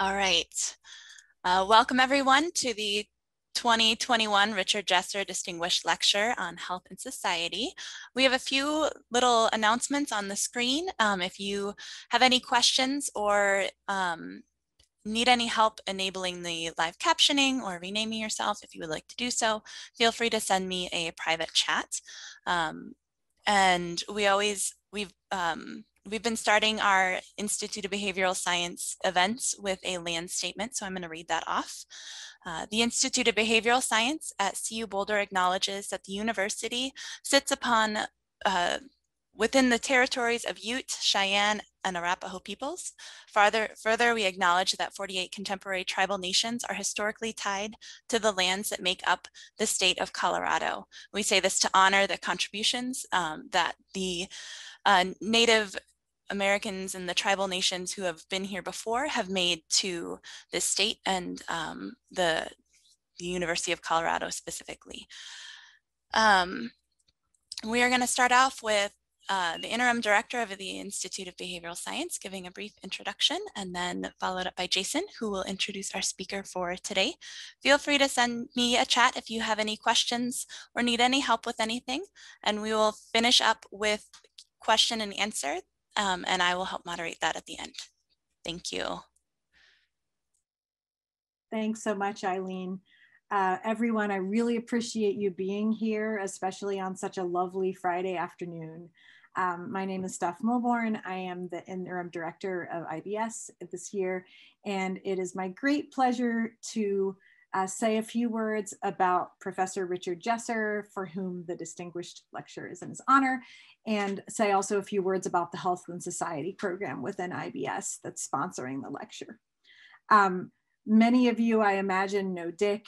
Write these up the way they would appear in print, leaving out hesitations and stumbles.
All right. Welcome everyone to the 2021 Richard Jessor Distinguished Lecture on Health and Society. We have a few little announcements on the screen. If you have any questions or need any help enabling the live captioning or renaming yourself, if you would like to do so, feel free to send me a private chat. And we've been starting our Institute of Behavioral Science events with a land statement, so I'm going to read that off. The Institute of Behavioral Science at CU Boulder acknowledges that the university sits upon within the territories of Ute, Cheyenne, and Arapaho peoples. Further, we acknowledge that 48 contemporary tribal nations are historically tied to the lands that make up the state of Colorado. We say this to honor the contributions that the Native Americans and the tribal nations who have been here before have made to this state and the University of Colorado specifically. We are going to start off with the interim director of the Institute of Behavioral Science giving a brief introduction, and then followed up by Jason, who will introduce our speaker for today. Feel free to send me a chat if you have any questions or need any help with anything, and we will finish up with question and answer, and I will help moderate that at the end. Thank you. Thanks so much, Eileen. Everyone, I really appreciate you being here, especially on such a lovely Friday afternoon. My name is Steph Milbourne. I am the interim director of IBS this year, and it is my great pleasure to say a few words about Professor Richard Jessor, for whom the distinguished lecture is in his honor, and say also a few words about the Health and Society program within IBS that's sponsoring the lecture. Many of you, I imagine, know Dick,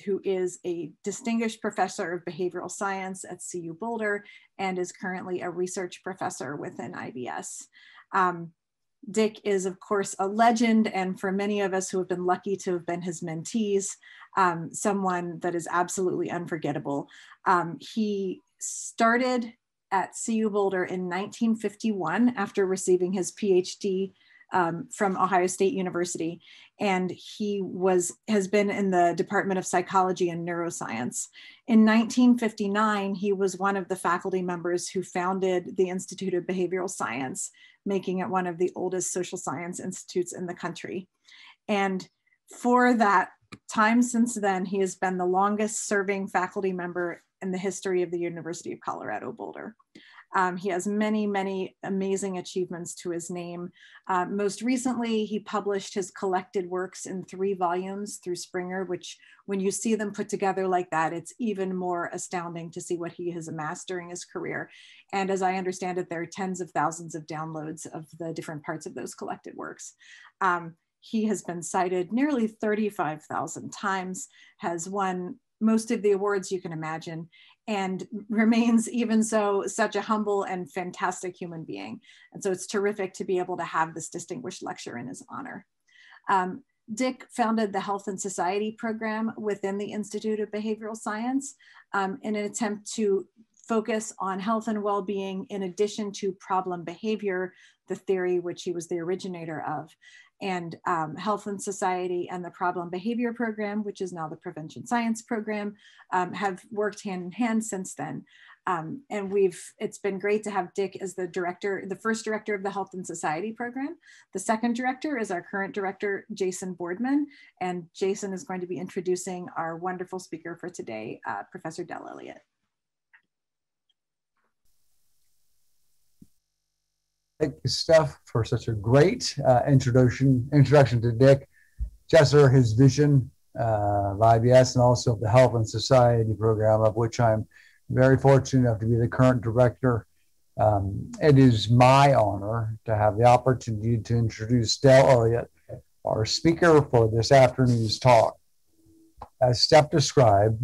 who is a distinguished professor of behavioral science at CU Boulder and is currently a research professor within IBS. Dick is, of course, a legend, and for many of us who have been lucky to have been his mentees, someone that is absolutely unforgettable. He started at CU Boulder in 1951 after receiving his PhD from Ohio State University, and he has been in the Department of Psychology and Neuroscience. In 1959, he was one of the faculty members who founded the Institute of Behavioral Science, making it one of the oldest social science institutes in the country. And for that time since then, he has been the longest serving faculty member in the history of the University of Colorado Boulder. He has many, many amazing achievements to his name. Most recently, he published his collected works in 3 volumes through Springer, which when you see them put together like that, it's even more astounding to see what he has amassed during his career. And as I understand it, there are tens of thousands of downloads of the different parts of those collected works. He has been cited nearly 35,000 times, has won most of the awards you can imagine, and remains even so such a humble and fantastic human being. And so it's terrific to be able to have this distinguished lecture in his honor. Dick founded the Health and Society program within the Institute of Behavioral Science in an attempt to focus on health and well-being in addition to problem behavior, the theory which he was the originator of. And Health and Society and the Problem Behavior Program, which is now the Prevention Science Program, have worked hand in hand since then. And it's been great to have Dick as the first director of the Health and Society Program. The second director is our current director, Jason Boardman, and Jason is going to be introducing our wonderful speaker for today, Professor Elliott. Thank you, Steph, for such a great introduction to Dick Jessor, his vision of IBS, and also the Health and Society program, of which I'm very fortunate enough to be the current director. It is my honor to have the opportunity to introduce Elliott, our speaker for this afternoon's talk. As Steph described,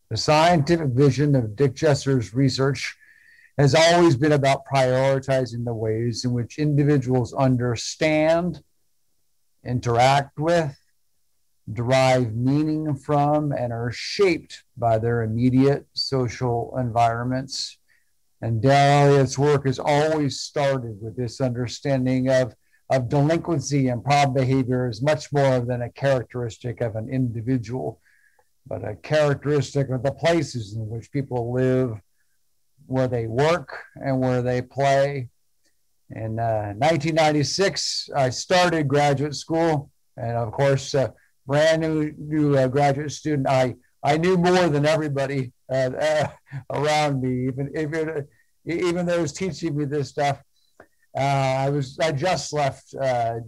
the scientific vision of Dick Jessor's research has always been about prioritizing the ways in which individuals understand, interact with, derive meaning from, and are shaped by their immediate social environments. And Elliott's work has always started with this understanding of of delinquency and problem behavior is much more than a characteristic of an individual, but a characteristic of the places in which people live, where they work, and where they play. In 1996, I started graduate school, and of course, brand new graduate student. I knew more than everybody around me, even those teaching me this stuff. I just left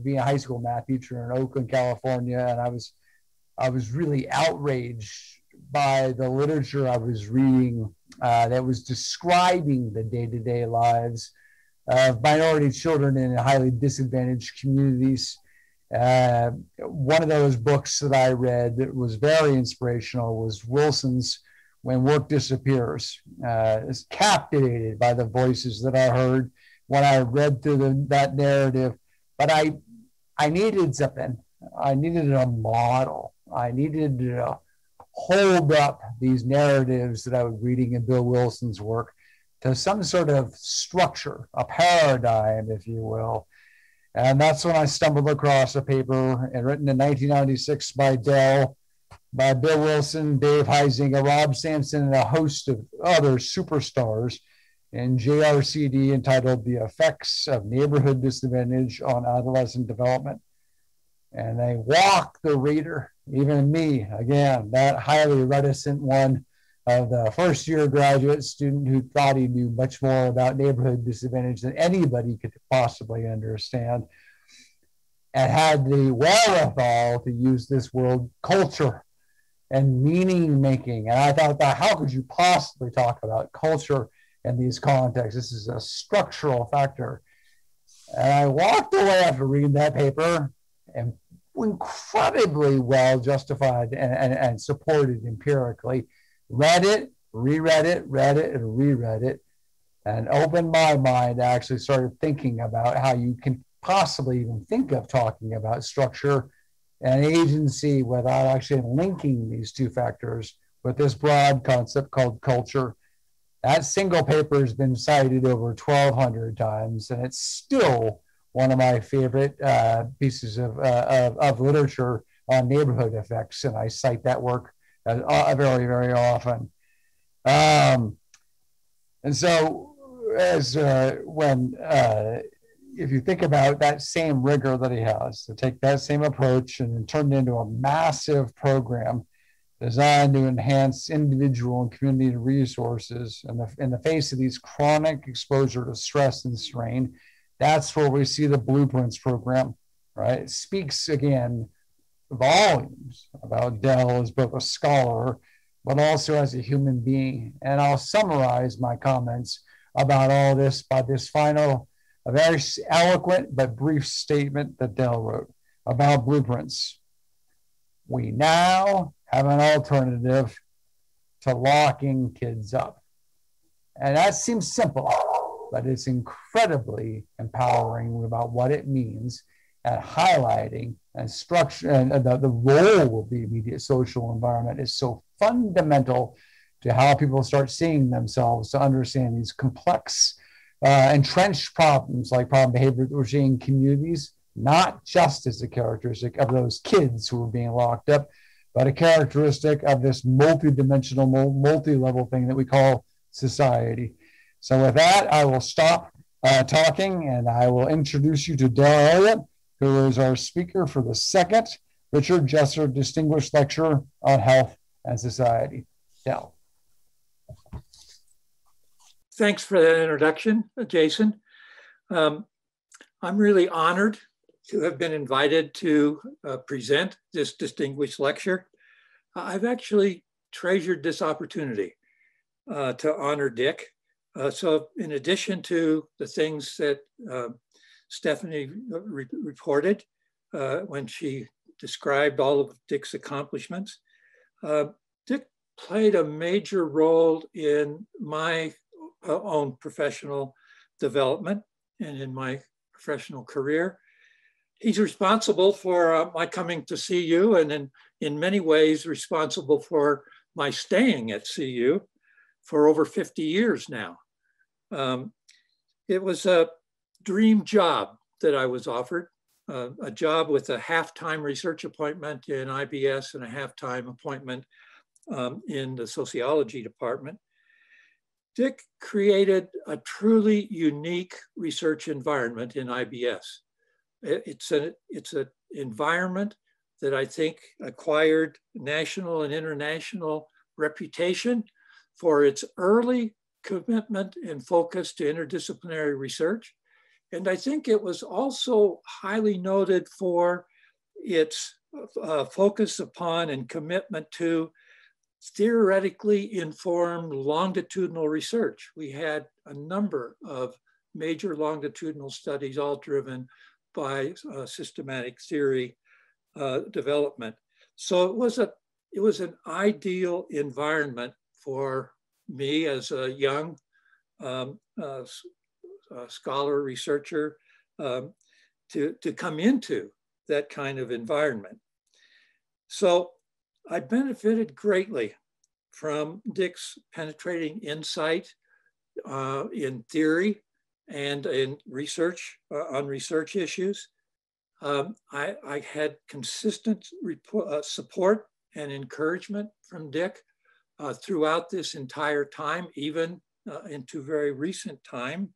being a high school math teacher in Oakland, California, and I was really outraged by the literature I was reading that was describing the day-to-day lives of minority children in highly disadvantaged communities. One of those books that I read that was very inspirational was Wilson's When Work Disappears. I was captivated by the voices that I heard when I read through that narrative, but I needed something. I needed a model. I needed to hold up these narratives that I was reading in Bill Wilson's work to some sort of structure, a paradigm, if you will. And that's when I stumbled across a paper written in 1996 by Bill Wilson, Dave Heisinger, Rob Sampson, and a host of other superstars in JRCD, entitled The Effects of Neighborhood Disadvantage on Adolescent Development. And they walk the reader, even me, again, that highly reticent one of the first year graduate student who thought he knew much more about neighborhood disadvantage than anybody could possibly understand, and had the wherewithal to use this word culture and meaning making. And I thought, how could you possibly talk about culture in these contexts? This is a structural factor. And I walked away after reading that paper, and incredibly well justified and supported empirically. Read it, reread it, read it, and reread it, and opened my mind to actually started thinking about how you can possibly even think of talking about structure and agency without actually linking these two factors with this broad concept called culture. That single paper has been cited over 1,200 times, and it's still one of my favorite pieces of literature on neighborhood effects, and I cite that work very, very often. And so if you think about that same rigor that he has, to take that same approach and turn it into a massive program designed to enhance individual and community resources in the face of these chronic exposure to stress and strain, that's where we see the Blueprints program, right? It speaks again volumes about Dell as both a scholar, but also as a human being. And I'll summarize my comments about all this by this final, a very eloquent but brief statement that Dell wrote about Blueprints. We now have an alternative to locking kids up. And that seems simple, but it's incredibly empowering about what it means and highlighting and structure, and the role of the immediate social environment is so fundamental to how people start seeing themselves, to understand these complex, entrenched problems like problem behavior that we're seeing in communities, not just as a characteristic of those kids who are being locked up, but a characteristic of this multidimensional, multi-level thing that we call society. So with that, I will stop talking, and I will introduce you to Del Elliott, who is our speaker for the second Richard Jessor Distinguished Lecture on Health and Society. Del. Thanks for that introduction, Jason. I'm really honored to have been invited to present this distinguished lecture. I've actually treasured this opportunity to honor Dick. So in addition to the things that Stephanie reported when she described all of Dick's accomplishments, Dick played a major role in my own professional development and in my professional career. He's responsible for my coming to CU, and in many ways responsible for my staying at CU for over 50 years now. It was a dream job that I was offered a job with a half-time research appointment in IBS and a half-time appointment in the sociology department. Dick created a truly unique research environment in IBS. It's an environment that I think acquired national and international reputation for its early commitment and focus to interdisciplinary research. And I think it was also highly noted for its focus upon and commitment to theoretically informed longitudinal research. We had a number of major longitudinal studies, all driven by systematic theory development. So it was an ideal environment for me as a young scholar, researcher, to come into that kind of environment. So I benefited greatly from Dick's penetrating insight in theory and in research on research issues. I had consistent support and encouragement from Dick throughout this entire time, even into very recent time,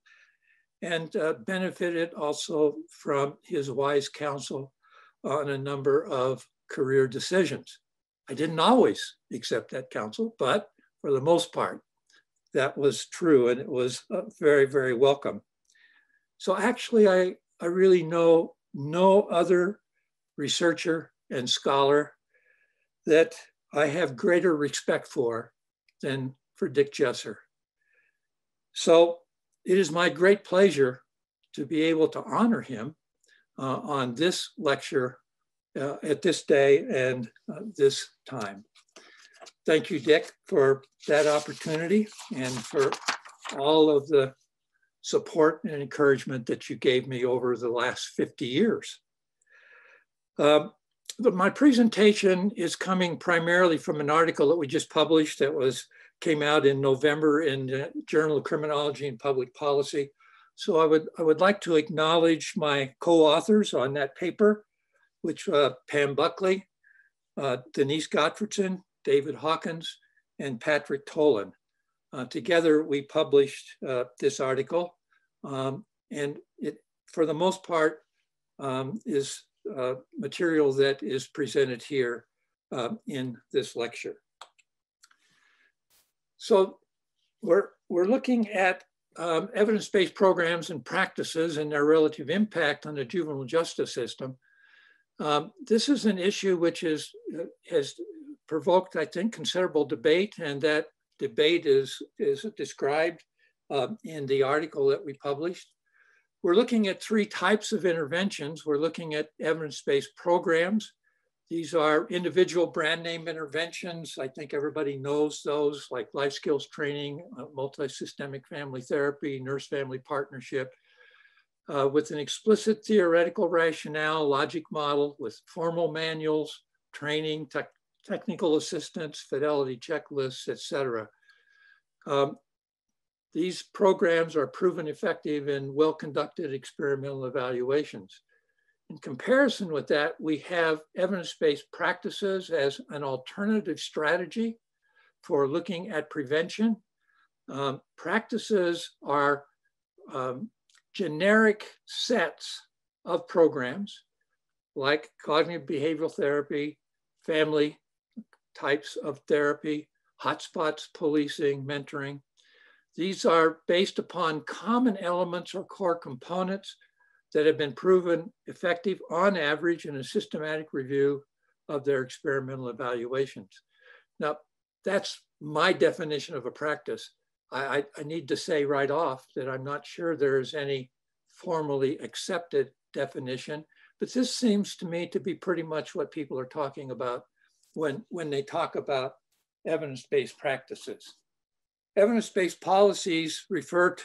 and benefited also from his wise counsel on a number of career decisions. I didn't always accept that counsel, but for the most part, that was true, and it was very, very welcome. So actually, I really know no other researcher and scholar that I have greater respect for than for Dick Jessor. So it is my great pleasure to be able to honor him on this lecture at this day and this time. Thank you, Dick, for that opportunity and for all of the support and encouragement that you gave me over the last 50 years. My presentation is coming primarily from an article that we just published that came out in November in the Journal of Criminology and Public Policy. So I would like to acknowledge my co-authors on that paper, which Pam Buckley, Denise Gottfredson, David Hawkins, and Patrick Tolan. Together, we published this article, and it, for the most part, is material that is presented here in this lecture. So we're looking at evidence-based programs and practices and their relative impact on the juvenile justice system. This is an issue which has provoked, I think, considerable debate, and that debate is described in the article that we published. We're looking at three types of interventions. We're looking at evidence-based programs. These are individual brand name interventions. I think everybody knows those, like life skills training, multi-systemic family therapy, nurse-family partnership, with an explicit theoretical rationale, logic model, with formal manuals, training, technical assistance, fidelity checklists, et cetera. These programs are proven effective in well-conducted experimental evaluations. In comparison with that, we have evidence-based practices as an alternative strategy for looking at prevention. Practices are generic sets of programs like cognitive behavioral therapy, family types of therapy, hotspots, policing, mentoring. These are based upon common elements or core components that have been proven effective on average in a systematic review of their experimental evaluations. Now, that's my definition of a practice. I need to say right off that I'm not sure there is any formally accepted definition, but this seems to me to be pretty much what people are talking about when they talk about evidence-based practices. Evidence-based policies refer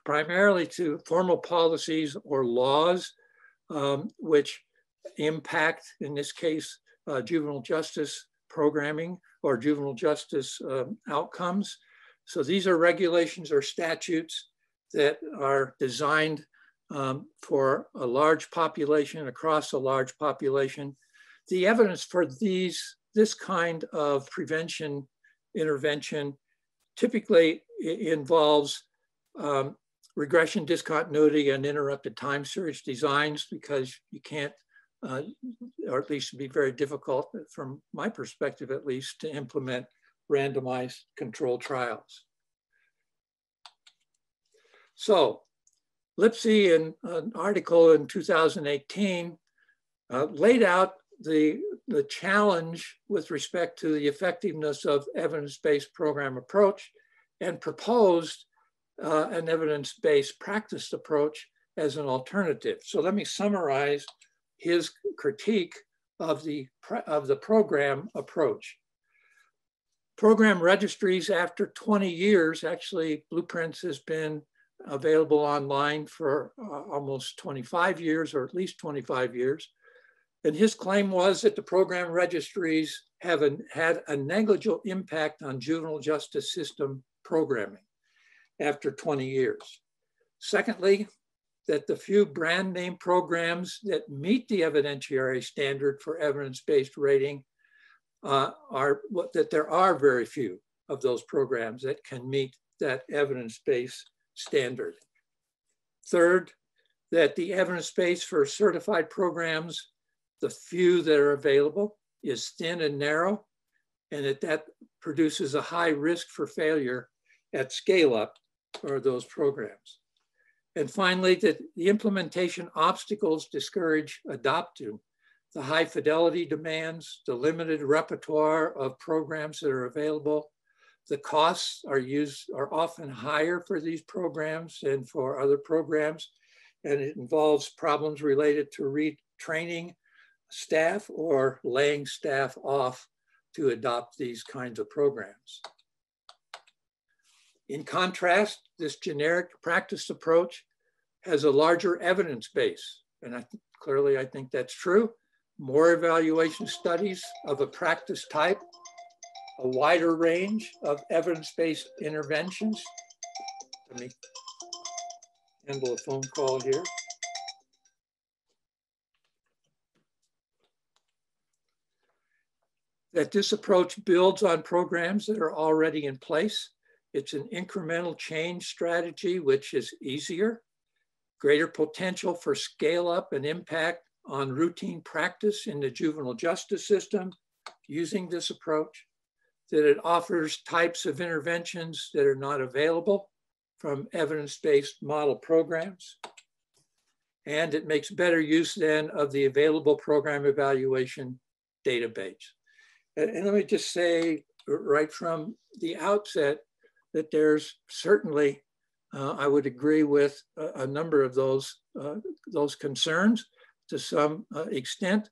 primarily to formal policies or laws which impact, in this case, juvenile justice programming or juvenile justice outcomes. So these are regulations or statutes that are designed for a large population, across a large population. The evidence for this kind of prevention intervention typically involves regression discontinuity and interrupted time series designs, because you can't, or at least it'd be very difficult from my perspective at least, to implement randomized controlled trials. So Lipsy, in an article in 2018, laid out the challenge with respect to the effectiveness of evidence-based program approach and proposed an evidence-based practice approach as an alternative. So let me summarize his critique of the program approach. Program registries after 20 years, actually Blueprints has been available online for almost 25 years, or at least 25 years. And his claim was that the program registries have had a negligible impact on juvenile justice system programming after 20 years. Secondly, that the few brand name programs that meet the evidentiary standard for evidence-based rating that there are very few of those programs that can meet that evidence-based standard. Third, that the evidence base for certified programs, the few that are available, is thin and narrow, and that produces a high risk for failure at scale up for those programs. And finally, that the implementation obstacles discourage adoption. The high fidelity demands, the limited repertoire of programs that are available, the costs are often higher for these programs than for other programs, and it involves problems related to retraining staff or laying staff off to adopt these kinds of programs. In contrast, this generic practice approach has a larger evidence base, and clearly I think that's true. More evaluation studies of a practice type, a wider range of evidence-based interventions. Let me handle a phone call here. That this approach builds on programs that are already in place. It's an incremental change strategy, which is easier, greater potential for scale up and impact on routine practice in the juvenile justice system using this approach, that it offers types of interventions that are not available from evidence-based model programs, and it makes better use then of the available program evaluation database. And let me just say right from the outset that there's certainly, I would agree with a number of those concerns to some extent,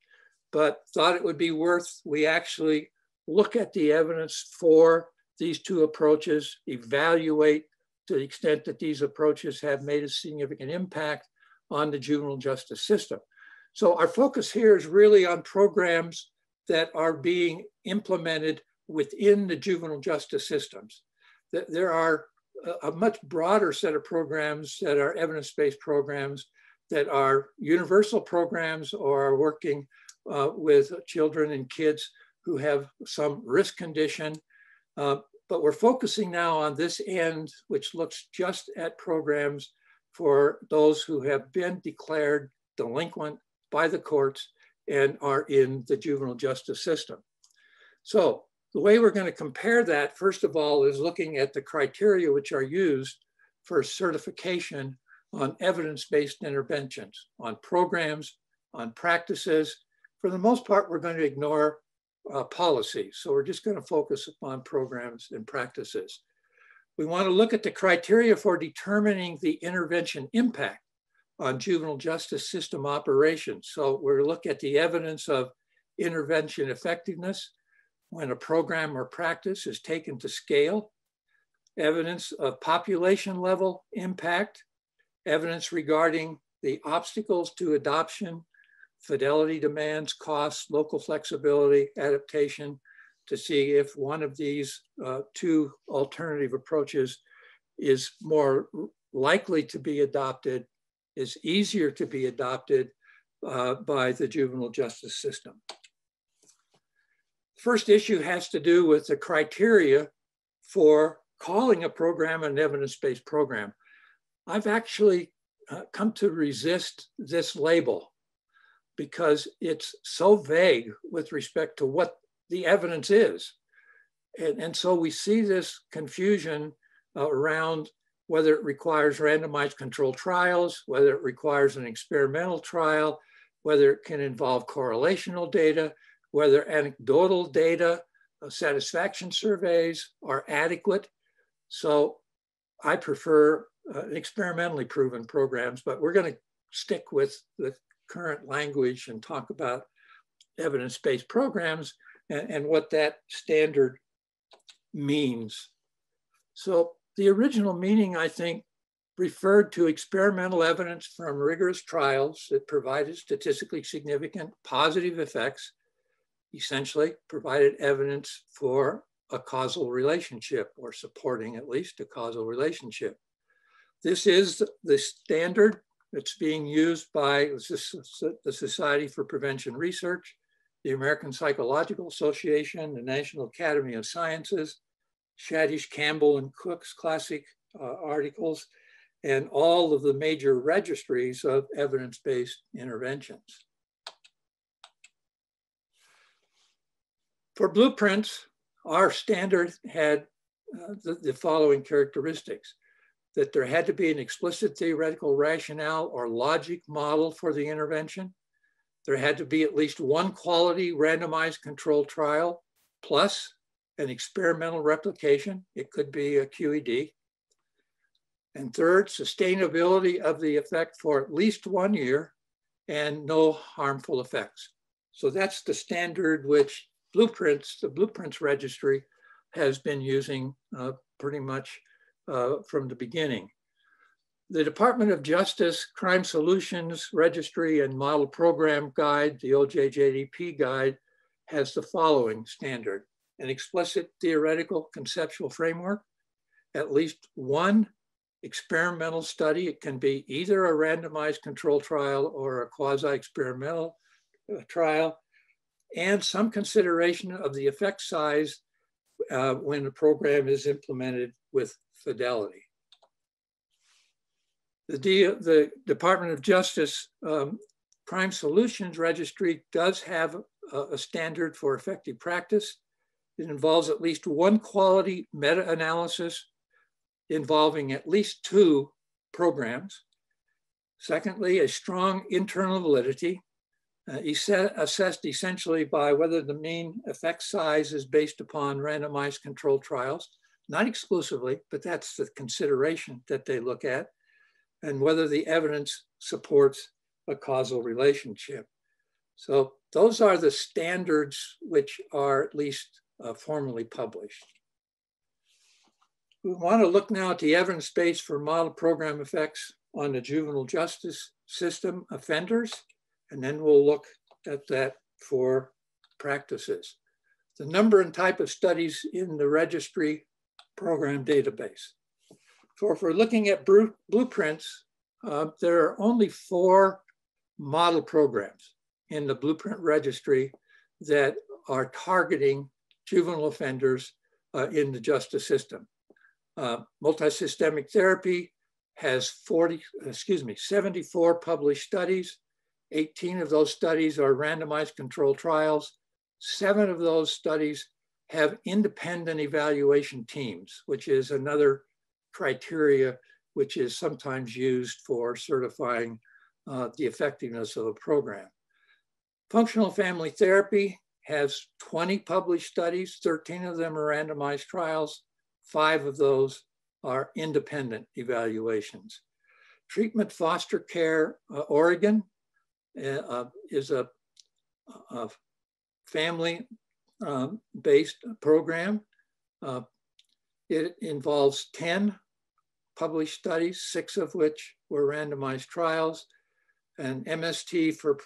but thought it would be worth we actually look at the evidence for these two approaches, evaluate to the extent that these approaches have made a significant impact on the juvenile justice system. So our focus here is really on programs that are being implemented within the juvenile justice systems. There are a much broader set of programs that are evidence-based programs that are universal programs or are working with children and kids who have some risk condition. But we're focusing now on this end, which looks just at programs for those who have been declared delinquent by the courts and are in the juvenile justice system. So the way we're going to compare that, first of all, is looking at the criteria which are used for certification on evidence-based interventions, on programs, on practices. For the most part, we're going to ignore policy. So we're just going to focus upon programs and practices. We want to look at the criteria for determining the intervention impact on juvenile justice system operations. So we're looking at the evidence of intervention effectiveness when a program or practice is taken to scale, evidence of population level impact, evidence regarding the obstacles to adoption, fidelity demands, costs, local flexibility, adaptation, to see if one of these two alternative approaches is more likely to be adopted is easier to be adopted by the juvenile justice system. First issue has to do with the criteria for calling a program an evidence-based program. I've actually come to resist this label because it's so vague with respect to what the evidence is. And so we see this confusion around whether it requires randomized controlled trials, whether it requires an experimental trial, whether it can involve correlational data, whether anecdotal data, satisfaction surveys are adequate. So I prefer experimentally proven programs, but we're going to stick with the current language and talk about evidence-based programs and what that standard means. So the original meaning, I think, referred to experimental evidence from rigorous trials that provided statistically significant positive effects, essentially provided evidence for a causal relationship or supporting at least a causal relationship. This is the standard that's being used by the Society for Prevention Research, the American Psychological Association, the National Academy of Sciences, Shadish, Campbell, and Cook's classic articles, and all of the major registries of evidence-based interventions. For blueprints, our standard had the following characteristics: that there had to be an explicit theoretical rationale or logic model for the intervention. There had to be at least one quality randomized controlled trial plus an experimental replication. It could be a QED. And third, sustainability of the effect for at least 1 year and no harmful effects. So that's the standard which the Blueprints Registry has been using pretty much from the beginning. The Department of Justice Crime Solutions Registry and Model Program Guide, the OJJDP Guide, has the following standard: an explicit theoretical conceptual framework, at least one experimental study. It can be either a randomized control trial or a quasi-experimental trial, and some consideration of the effect size when the program is implemented with fidelity. The Department of Justice Crime Solutions Registry does have a standard for effective practice. It involves at least one quality meta-analysis involving at least 2 programs. Secondly, a strong internal validity, assessed essentially by whether the mean effect size is based upon randomized controlled trials, not exclusively, but that's the consideration that they look at, and whether the evidence supports a causal relationship. So those are the standards which are at least formally published. We want to look now at the evidence base for model program effects on the juvenile justice system offenders, and then we'll look at that for practices. The number and type of studies in the registry program database. So if we're looking at blueprints, there are only 4 model programs in the blueprint registry that are targeting juvenile offenders in the justice system. Multisystemic therapy has 74 published studies. 18 of those studies are randomized controlled trials. 7 of those studies have independent evaluation teams, which is another criteria which is sometimes used for certifying the effectiveness of a program. Functional family therapy has 20 published studies. 13 of them are randomized trials. 5 of those are independent evaluations. Treatment foster care, Oregon, is a family-based program. It involves 10 published studies, 6 of which were randomized trials, and MST for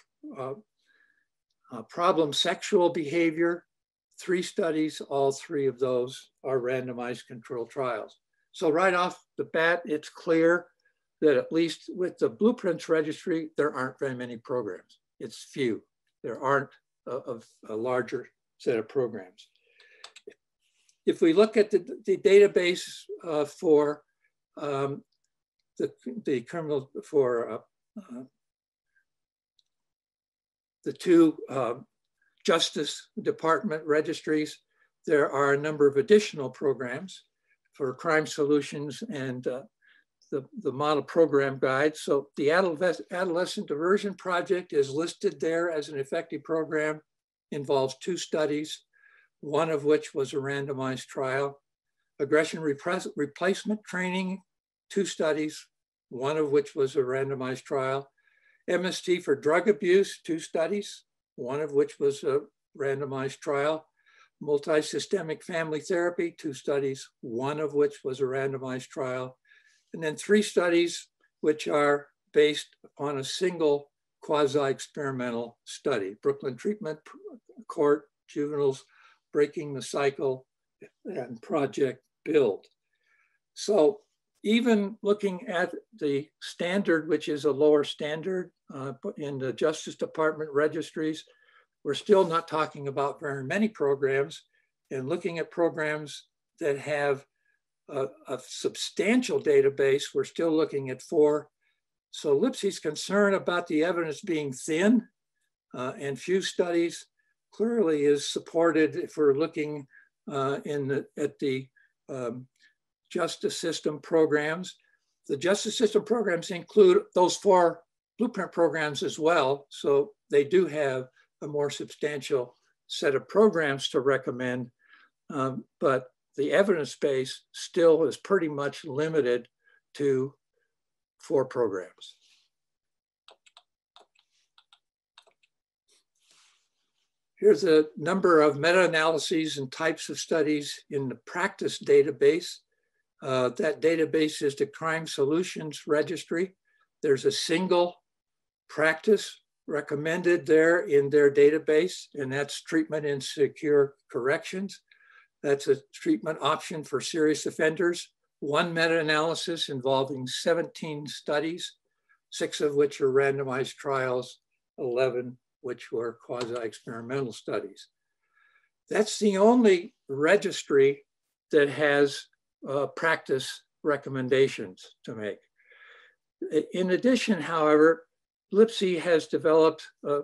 problem sexual behavior, 3 studies, all 3 of those are randomized controlled trials. So right off the bat, it's clear that at least with the Blueprints Registry, there aren't very many programs. It's few. There aren't a larger set of programs. If we look at the database for the criminal, for the two Justice Department registries, there are a number of additional programs for crime solutions and the model program guide. So the Adolescent Diversion Project is listed there as an effective program, involves 2 studies, one of which was a randomized trial. Aggression replacement training, 2 studies, one of which was a randomized trial. MST for drug abuse, 2 studies, one of which was a randomized trial. Multi-systemic family therapy, 2 studies, one of which was a randomized trial. And then 3 studies which are based upon a single quasi-experimental study: Brooklyn Treatment Court, Juveniles Breaking the Cycle, and Project Build. So even looking at the standard, which is a lower standard in the Justice Department registries, we're still not talking about very many programs. And looking at programs that have a substantial database, we're still looking at 4. So LIPSI's concern about the evidence being thin and few studies clearly is supported if we're looking at the justice system programs. The justice system programs include those 4 blueprint programs as well. So they do have a more substantial set of programs to recommend, but the evidence base still is pretty much limited to 4 programs. Here's a number of meta-analyses and types of studies in the practice database. That database is the Crime Solutions Registry. There's a single practice recommended there in their database, and that's treatment in secure corrections. That's a treatment option for serious offenders. 1 meta-analysis involving 17 studies, 6 of which are randomized trials, 11 which were quasi-experimental studies. That's the only registry that has practice recommendations to make. In addition, however, LIPSI has developed a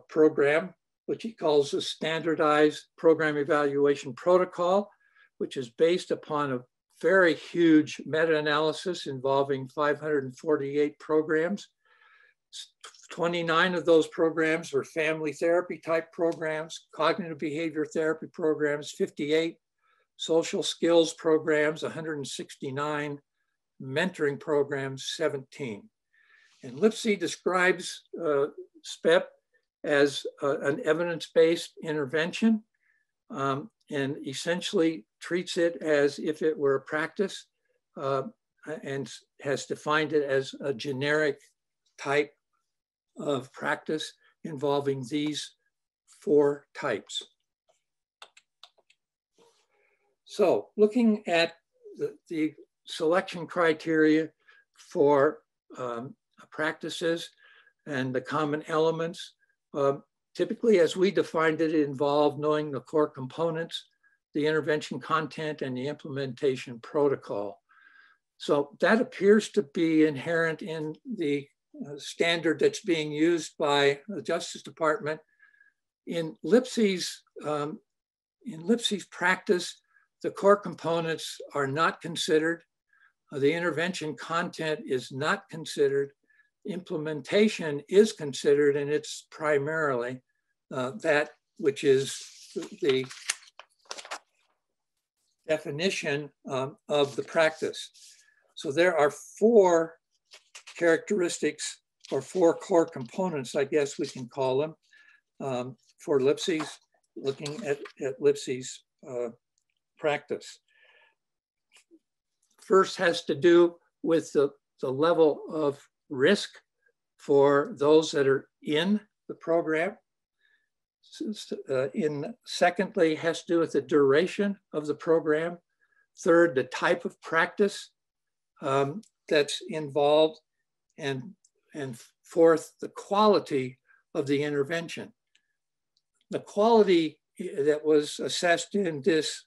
program which he calls a standardized program evaluation protocol, which is based upon a very huge meta-analysis involving 548 programs. 29 of those programs were family therapy type programs, cognitive behavior therapy programs, 58 social skills programs, 169 mentoring programs, 17. And LIPSI describes SPEP as an evidence-based intervention and essentially treats it as if it were a practice and has defined it as a generic type of practice involving these 4 types. So looking at the selection criteria for practices and the common elements, typically as we defined it, it involved knowing the core components, the intervention content, and the implementation protocol. So that appears to be inherent in the standard that's being used by the Justice Department. In LIPSI's practice, the core components are not considered. The intervention content is not considered. Implementation is considered, and it's primarily that which is the definition of the practice. So there are 4 characteristics or 4 core components, I guess we can call them, for LIPSI's, looking at LIPSI's practice. First has to do with the level of risk for those that are in the program. Secondly, has to do with the duration of the program. Third, the type of practice. that's involved, and fourth, the quality of the intervention. The quality that was assessed in this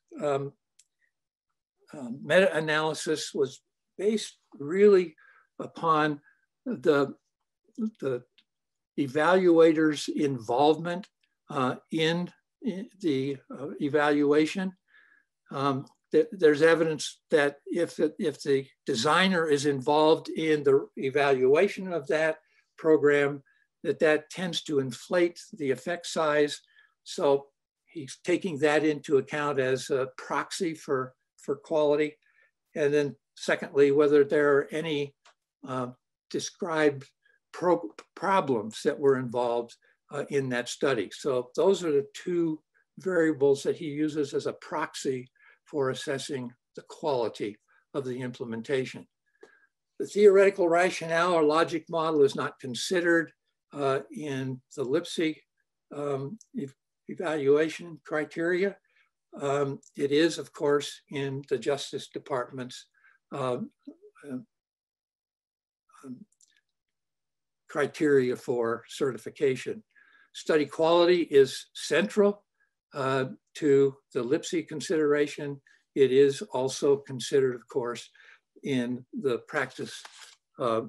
meta-analysis was based really upon the evaluator's involvement in the evaluation. There's evidence that if the designer is involved in the evaluation of that program, that tends to inflate the effect size. So he's taking that into account as a proxy for quality. And then secondly, whether there are any described problems that were involved in that study. So those are the two variables that he uses as a proxy for assessing the quality of the implementation. The theoretical rationale or logic model is not considered in the LIPSI evaluation criteria. It is, of course, in the Justice Department's criteria for certification. Study quality is central to the LIPSI consideration. It is also considered, of course, in the practice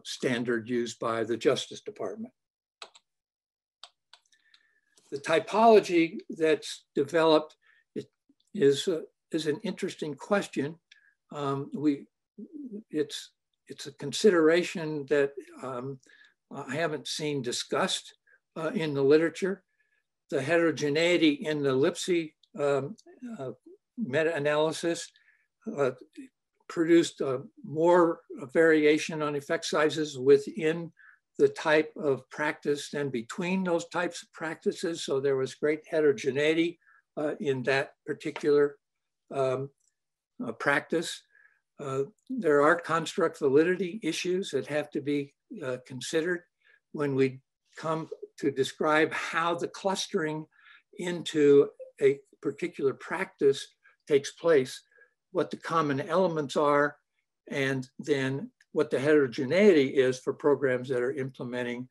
standard used by the Justice Department. The typology that's developed is an interesting question. It's a consideration that I haven't seen discussed in the literature. The heterogeneity in the LIPSI meta-analysis produced more variation on effect sizes within the type of practice than between those types of practices. So there was great heterogeneity in that particular practice. There are construct validity issues that have to be considered when we come to describe how the clustering into a particular practice takes place, what the common elements are, and then what the heterogeneity is for programs that are implementing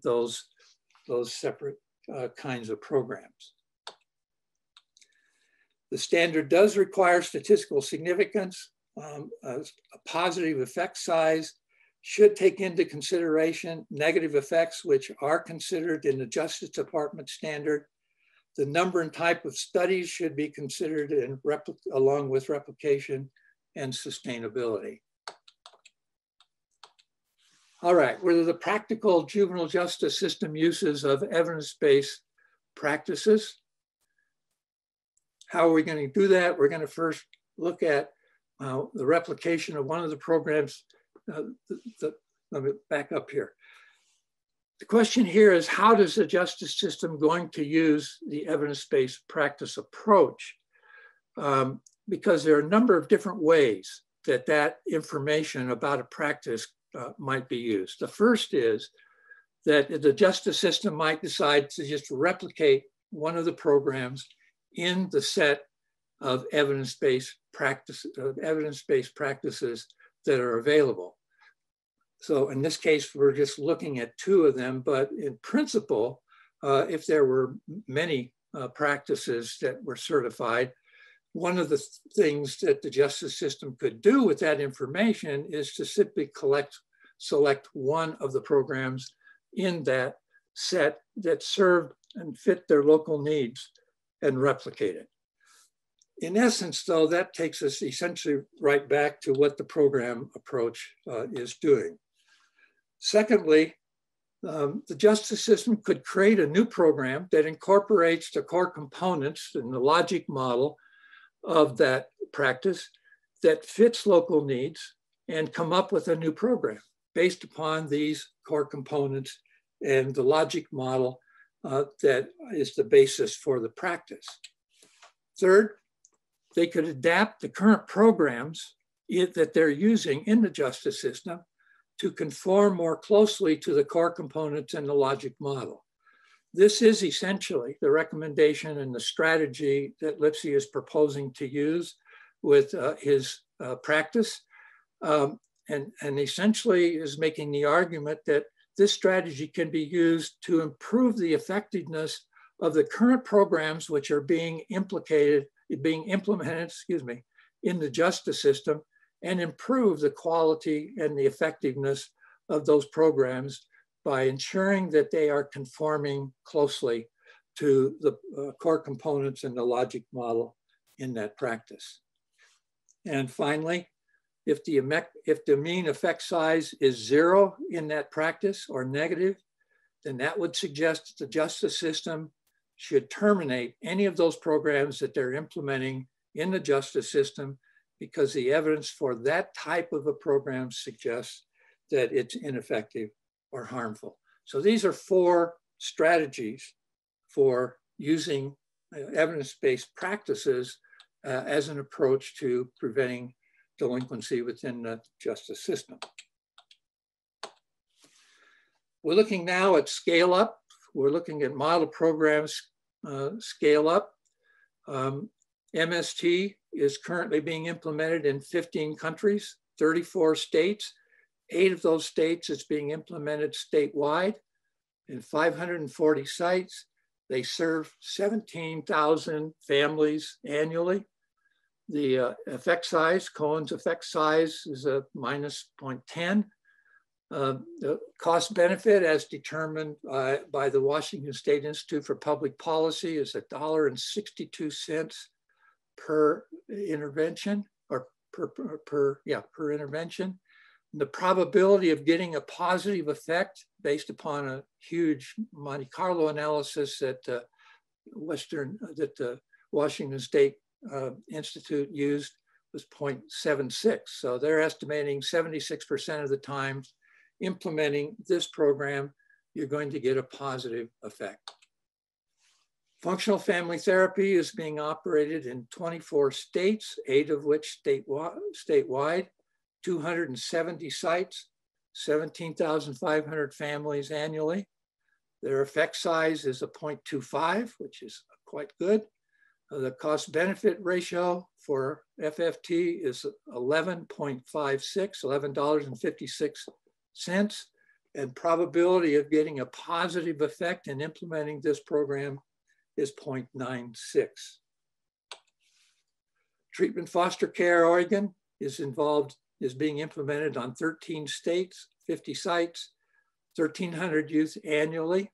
those separate kinds of programs. The standard does require statistical significance. A positive effect size should take into consideration negative effects, which are considered in the Justice Department standard. The number and type of studies should be considered along with replication and sustainability. All right, what are the practical juvenile justice system uses of evidence-based practices? How are we going to do that? We're going to first look at the replication of one of the programs. Let me back up here. The question here is, how does the justice system going to use the evidence-based practice approach? Because there are a number of different ways that information about a practice might be used. The first is that the justice system might decide to just replicate one of the programs in the set of evidence-based practices that are available. So in this case, we're just looking at two of them, but in principle, if there were many practices that were certified, one of the things that the justice system could do with that information is to simply select one of the programs in that set that served and fit their local needs and replicate it. In essence, though, that takes us essentially right back to what the program approach is doing. Secondly, the justice system could create a new program that incorporates the core components in the logic model of that practice that fits local needs and come up with a new program based upon these core components and the logic model that is the basis for the practice. Third, they could adapt the current programs that they're using in the justice system to conform more closely to the core components in the logic model. This is essentially the recommendation and the strategy that LIPSI is proposing to use with his practice. and essentially is making the argument that this strategy can be used to improve the effectiveness of the current programs which are being implemented, in the justice system, and improve the quality and the effectiveness of those programs by ensuring that they are conforming closely to the core components in the logic model in that practice. And finally, if the mean effect size is 0 in that practice or negative, then that would suggest that the justice system should terminate any of those programs that they're implementing in the justice system, because the evidence for that type of a program suggests that it's ineffective or harmful. So these are 4 strategies for using evidence-based practices as an approach to preventing delinquency within the justice system. We're looking now at scale up. We're looking at model programs scale up. MST is currently being implemented in 15 countries, 34 states. 8 of those states it's being implemented statewide in 540 sites. They serve 17,000 families annually. The effect size, Cohen's effect size, is a minus 0.10. The cost benefit as determined by the Washington State Institute for Public Policy is $1.62 per intervention, or per intervention. The probability of getting a positive effect based upon a huge Monte Carlo analysis that the Washington State Institute used was 0.76. So they're estimating 76% of the time implementing this program, you're going to get a positive effect. Functional family therapy is being operated in 24 states, 8 of which statewide, 270 sites, 17,500 families annually. Their effect size is a 0.25, which is quite good. The cost benefit ratio for FFT is 11.56, $11.56, and probability of getting a positive effect in implementing this program is 0.96. Treatment foster care Oregon is being implemented on 13 states, 50 sites, 1,300 youth annually.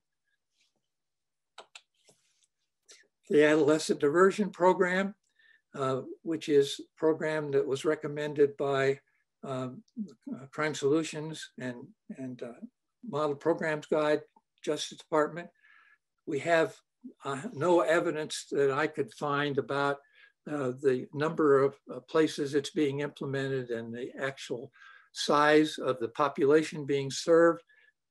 The Adolescent Diversion Program, which is a program that was recommended by Crime Solutions and Model Programs Guide, Justice Department. We have no evidence that I could find about the number of places it's being implemented and the actual size of the population being served,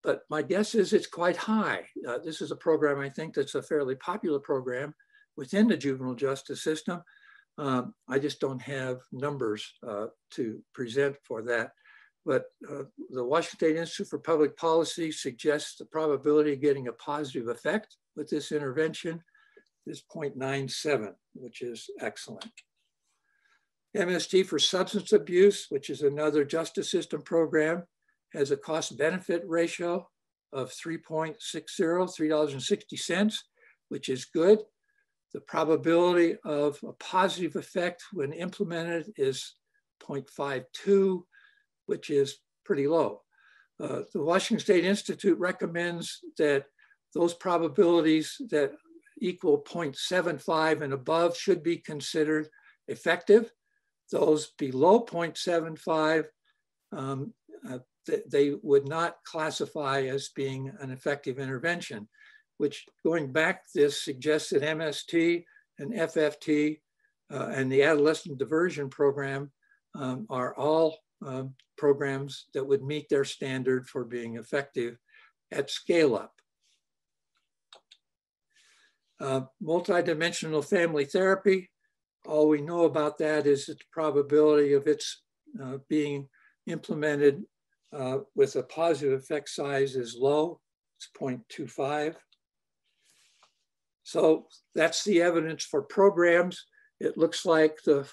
but my guess is it's quite high. This is a program I think that's a fairly popular program within the juvenile justice system. I just don't have numbers to present for that. But the Washington State Institute for Public Policy suggests the probability of getting a positive effect with this intervention is 0.97, which is excellent. MST for substance abuse, which is another justice system program, has a cost benefit ratio of 3.60, $3.60, which is good. The probability of a positive effect when implemented is 0.52, which is pretty low. The Washington State Institute recommends that those probabilities that equal 0.75 and above should be considered effective. Those below 0.75, they would not classify as being an effective intervention, which, going back, this suggests that MST and FFT and the Adolescent Diversion Program are all programs that would meet their standard for being effective at scale up. Multidimensional family therapy, all we know about that is the probability of its being implemented with a positive effect size is low, it's 0.25. So that's the evidence for programs. It looks like the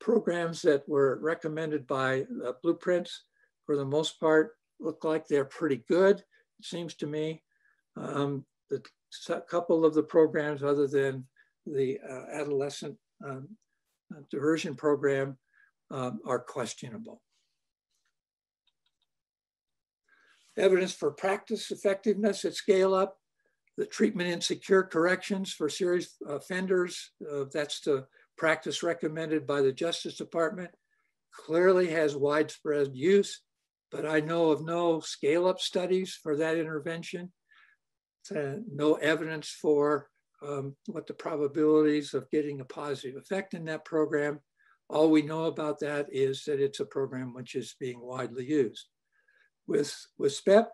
programs that were recommended by blueprints, for the most part, look like they're pretty good, it seems to me. A couple of the programs, other than the Adolescent Diversion program, are questionable. Evidence for practice effectiveness at scale up, the treatment in secure corrections for serious offenders, that's the practice recommended by the Justice Department, clearly has widespread use, but I know of no scale-up studies for that intervention, no evidence for what the probabilities of getting a positive effect in that program. All we know about that is that it's a program which is being widely used. With SPEP,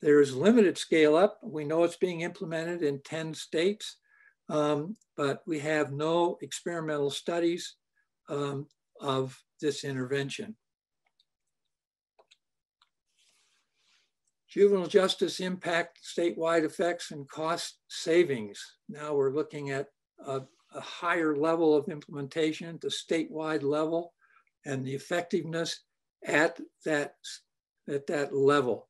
there is limited scale up. We know it's being implemented in 10 states, but we have no experimental studies of this intervention. Juvenile justice impact, statewide effects, and cost savings. Now we're looking at a higher level of implementation, the statewide level, and the effectiveness at that level.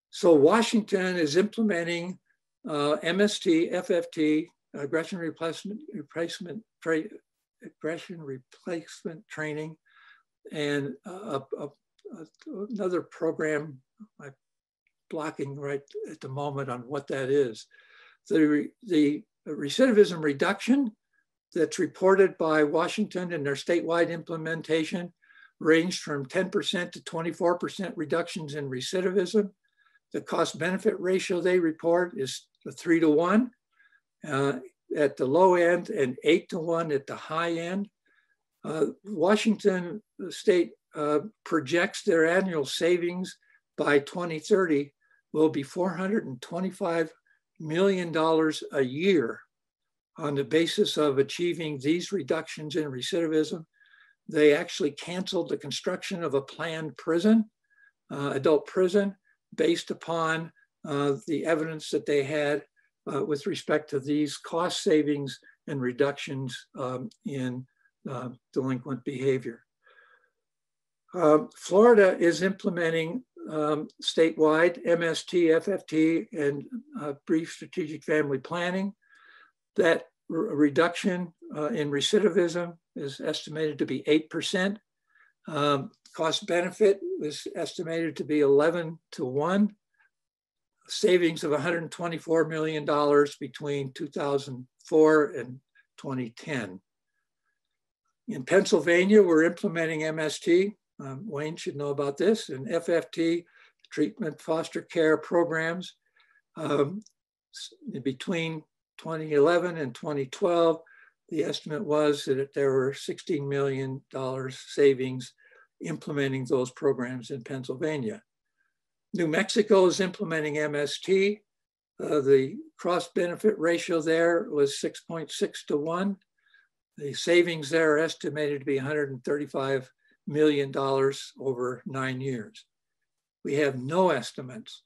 So Washington is implementing MST, FFT, aggression replacement training, and another program I'm blocking right at the moment on what that is. The recidivism reduction that's reported by Washington in their statewide implementation ranged from 10% to 24% reductions in recidivism. The cost benefit ratio they report is 3 to 1 at the low end and 8 to 1 at the high end. Washington state projects their annual savings by 2030 will be $425 million a year on the basis of achieving these reductions in recidivism. They actually canceled the construction of a planned prison, adult prison, based upon the evidence that they had with respect to these cost savings and reductions in delinquent behavior. Florida is implementing statewide MST, FFT, and brief strategic family planning. That reduction in recidivism is estimated to be 8%. Cost benefit is estimated to be 11 to 1. Savings of $124 million between 2004 and 2010. In Pennsylvania, we're implementing MST. Wayne should know about this, and FFT, treatment foster care programs. Between 2011 and 2012, the estimate was that there were $16 million savings implementing those programs in Pennsylvania. New Mexico is implementing MST. The cross-benefit ratio there was 6.6 to 1. The savings there are estimated to be $135 million over 9 years. We have no estimates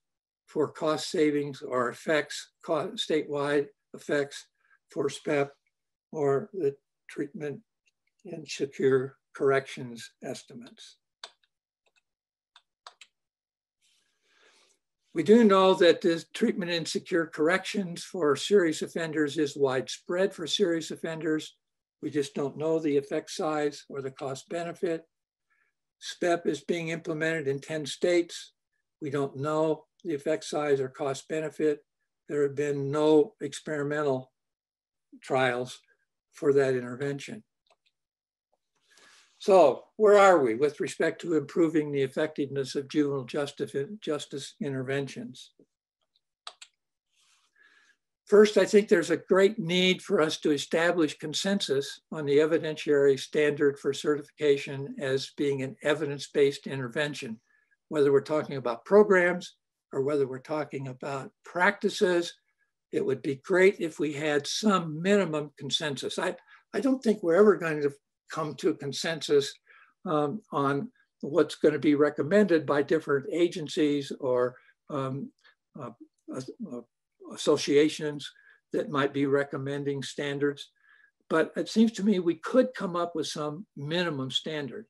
for cost savings or effects, statewide effects for SPEP or the treatment in secure corrections estimates. We do know that this treatment in secure corrections for serious offenders is widespread for serious offenders. We just don't know the effect size or the cost benefit. SPEP is being implemented in 10 states. We don't know the effect size or cost benefit. There have been no experimental trials for that intervention. So where are we with respect to improving the effectiveness of juvenile justice interventions? First, I think there's a great need for us to establish consensus on the evidentiary standard for certification as being an evidence-based intervention, whether we're talking about programs or whether we're talking about practices. It would be great if we had some minimum consensus. I don't think we're ever going to come to a consensus on what's going to be recommended by different agencies or associations that might be recommending standards. but it seems to me we could come up with some minimum standard.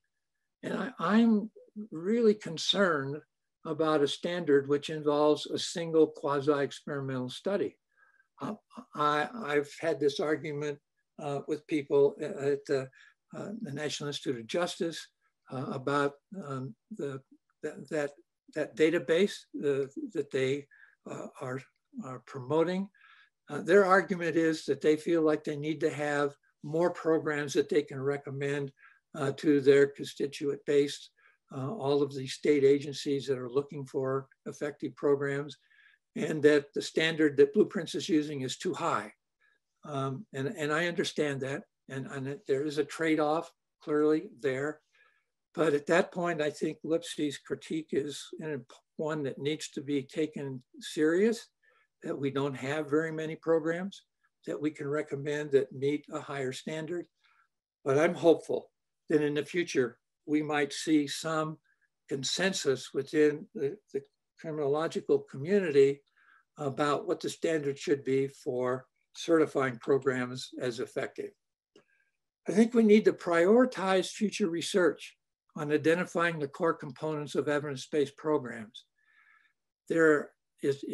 And I'm really concerned about a standard which involves a single quasi-experimental study. I've had this argument with people at the National Institute of Justice about that database that they are promoting. Their argument is that they feel like they need to have more programs that they can recommend to their constituent base, all of the state agencies that are looking for effective programs, and that the standard that Blueprints is using is too high. And I understand that, and there is a trade-off clearly there. But at that point, I think Lipsey's critique is one that needs to be taken serious, that we don't have very many programs that we can recommend that meet a higher standard. But I'm hopeful that in the future, we might see some consensus within the criminological community about what the standard should be for certifying programs as effective. I think we need to prioritize future research on identifying the core components of evidence-based programs. There is,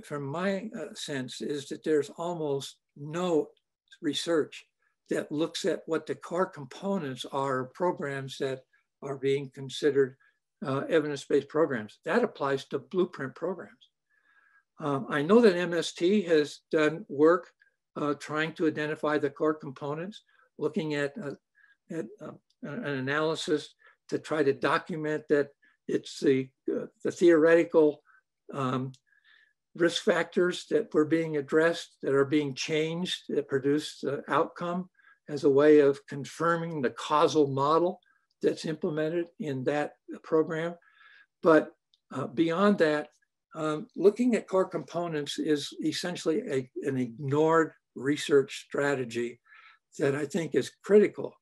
from my sense, is that there's almost no research that looks at what the core components are of programs that are being considered evidence-based programs. That applies to Blueprint programs. I know that MST has done work trying to identify the core components, looking at an analysis to try to document that it's the theoretical risk factors that were being addressed, that are being changed, that produce the outcome as a way of confirming the causal model that's implemented in that program. But beyond that, looking at core components is essentially an ignored research strategy that I think is critical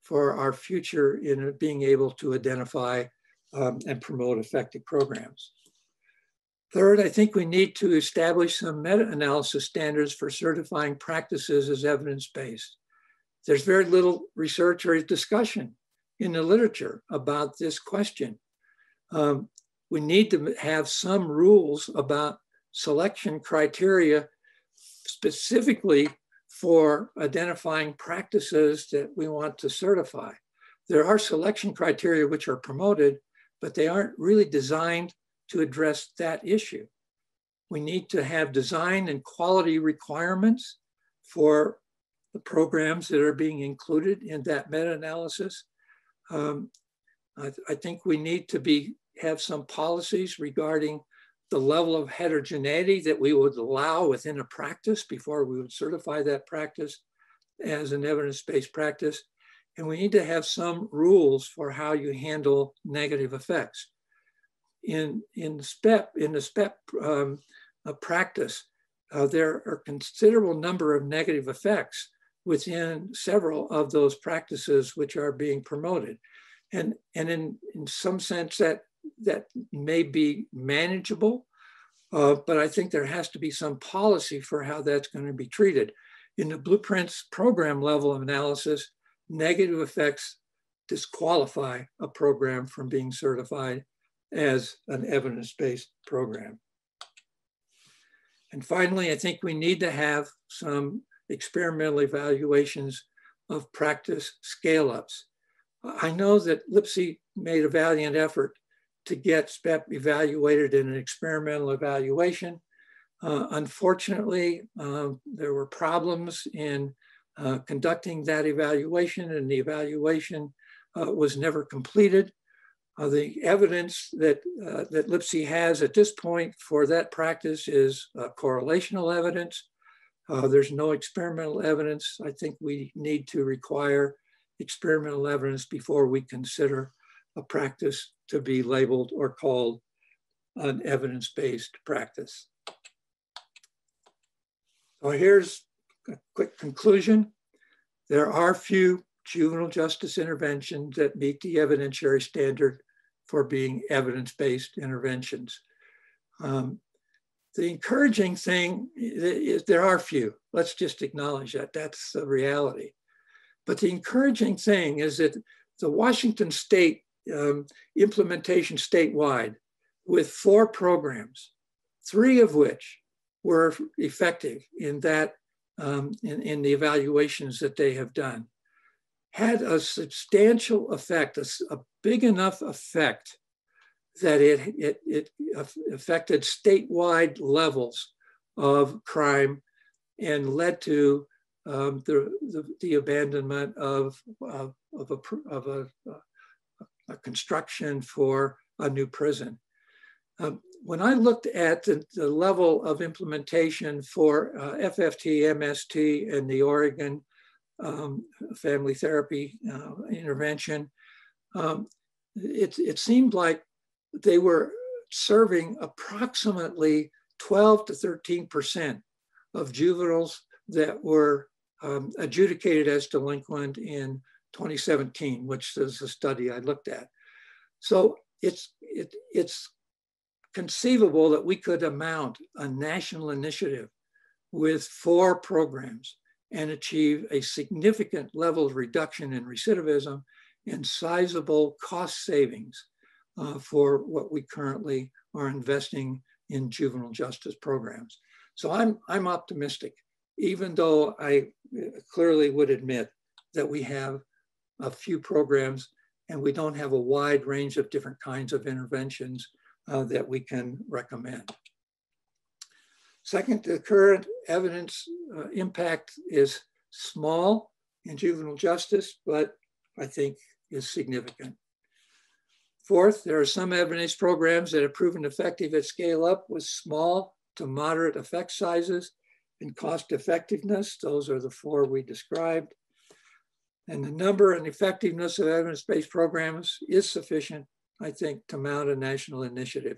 for our future in being able to identify and promote effective programs. Third, I think we need to establish some meta-analysis standards for certifying practices as evidence-based. There's very little research or discussion in the literature about this question. We need to have some rules about selection criteria specifically for identifying practices that we want to certify. There are selection criteria which are promoted, but they aren't really designed to address that issue. We need to have design and quality requirements for the programs that are being included in that meta-analysis. I think we need to have some policies regarding the level of heterogeneity that we would allow within a practice before we would certify that practice as an evidence-based practice. And we need to have some rules for how you handle negative effects. In the SPEP practice, there are a considerable number of negative effects within several of those practices which are being promoted. And in some sense that may be manageable, but I think there has to be some policy for how that's going to be treated. In the Blueprints program level of analysis, negative effects disqualify a program from being certified as an evidence-based program. And finally, I think we need to have some experimental evaluations of practice scale-ups. I know that Lipsey made a valiant effort to get SPEP evaluated in an experimental evaluation. Unfortunately, there were problems in conducting that evaluation, and the evaluation was never completed. The evidence that Lipsey has at this point for that practice is correlational evidence. There's no experimental evidence. I think we need to require experimental evidence before we consider a practice to be labeled or called an evidence-based practice. So here's a quick conclusion. There are few juvenile justice interventions that meet the evidentiary standard for being evidence-based interventions. The encouraging thing is there are few. Let's just acknowledge that. That's the reality. But the encouraging thing is that the Washington State implementation statewide with 4 programs, 3 of which were effective in that, in the evaluations that they have done, had a substantial effect, a big enough effect that it affected statewide levels of crime and led to the abandonment of a construction for a new prison. When I looked at the level of implementation for FFT, MST, and the Oregon family therapy intervention, it seemed like they were serving approximately 12 to 13% of juveniles that were adjudicated as delinquent in 2017, which is the study I looked at. So it's conceivable that we could mount a national initiative with 4 programs and achieve a significant level of reduction in recidivism and sizable cost savings for what we currently are investing in juvenile justice programs. So I'm optimistic, even though I clearly would admit that we have a few programs and we don't have a wide range of different kinds of interventions that we can recommend. Second, the current evidence impact is small in juvenile justice, but I think is significant. Fourth, there are some evidence programs that have proven effective at scale up with small to moderate effect sizes and cost effectiveness. Those are the 4 we described. And the number and effectiveness of evidence-based programs is sufficient, I think, to mount a national initiative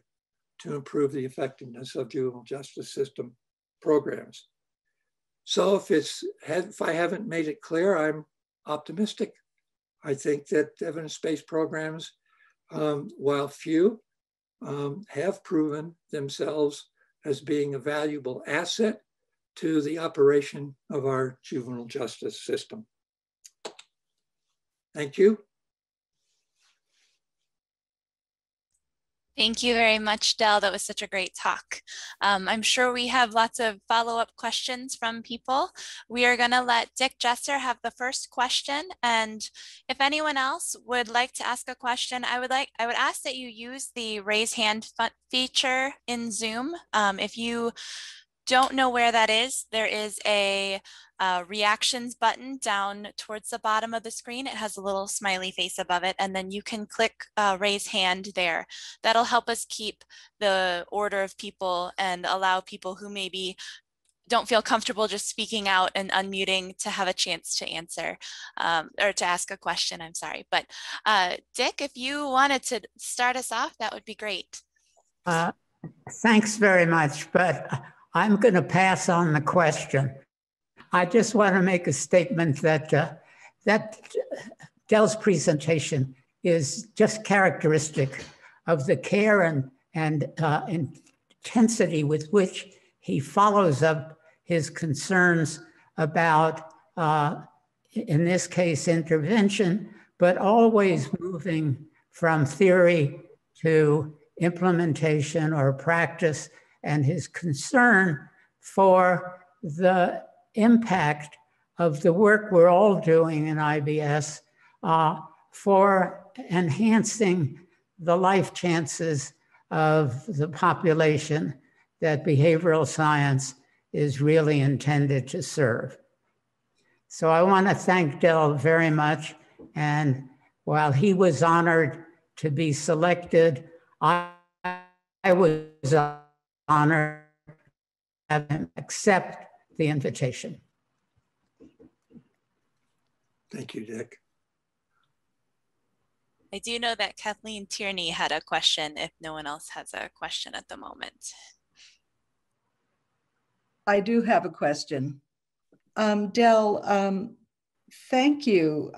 to improve the effectiveness of juvenile justice system programs. So if I haven't made it clear, I'm optimistic. I think that evidence-based programs, while few, have proven themselves as being a valuable asset to the operation of our juvenile justice system. Thank you. Thank you very much, Del. That was such a great talk. I'm sure we have lots of follow-up questions from people. We are going to let Dick Jessor have the first question. And if anyone else would like to ask a question, I would ask that you use the raise hand feature in Zoom. If you don't know where that is, there is a reactions button down towards the bottom of the screen. It has a little smiley face above it, and then you can click raise hand there. That'll help us keep the order of people and allow people who maybe don't feel comfortable just speaking out and unmuting to have a chance to answer or to ask a question, I'm sorry. But Dick, if you wanted to start us off, that would be great. Thanks very much, but I'm going to pass on the question. I just want to make a statement that Del's presentation is just characteristic of the care and intensity with which he follows up his concerns about, in this case, intervention, but always moving from theory to implementation or practice, and his concern for the impact of the work we're all doing in IBS for enhancing the life chances of the population that behavioral science is really intended to serve. So I want to thank Del very much. And while he was honored to be selected, I was honored to have him accept the invitation. Thank you, Dick. I do know that Kathleen Tierney had a question if no one else has a question at the moment. I do have a question. Del, thank you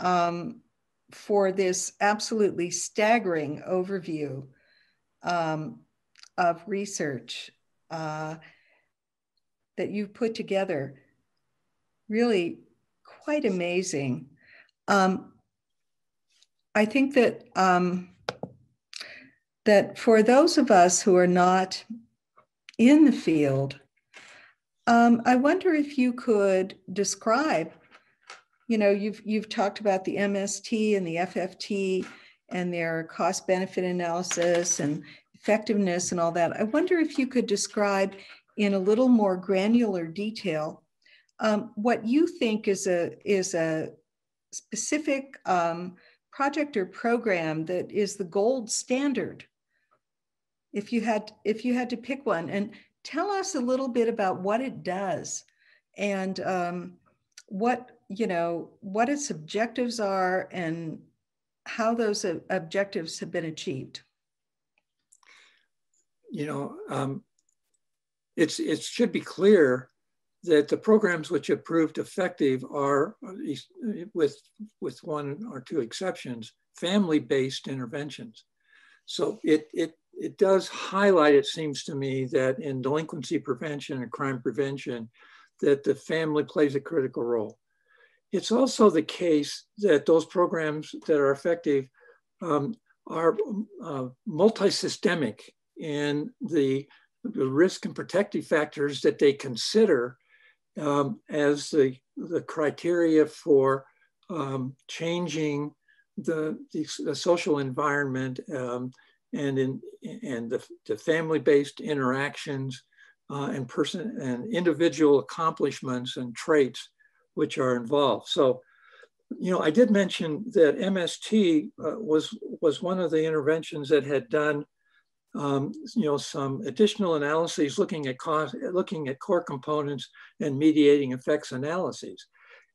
for this absolutely staggering overview of research that you've put together. Really quite amazing. I think that that for those of us who are not in the field, I wonder if you could describe, you know, you've talked about the MST and the FFT and their cost benefit analysis and effectiveness and all that. I wonder if you could describe in a little more granular detail what you think is a specific project or program that is the gold standard. If you had to pick one, and tell us a little bit about what it does and what its objectives are and how those objectives have been achieved. You know, it should be clear that the programs which have proved effective are, with one or two exceptions, family-based interventions. So it does highlight, it seems to me, that in delinquency prevention and crime prevention, that the family plays a critical role. It's also the case that those programs that are effective are multi-systemic in the risk and protective factors that they consider as the criteria for changing the social environment and the family-based interactions and individual accomplishments and traits which are involved. So, you know, I did mention that MST was one of the interventions that had done some additional analyses looking at core components and mediating effects analyses.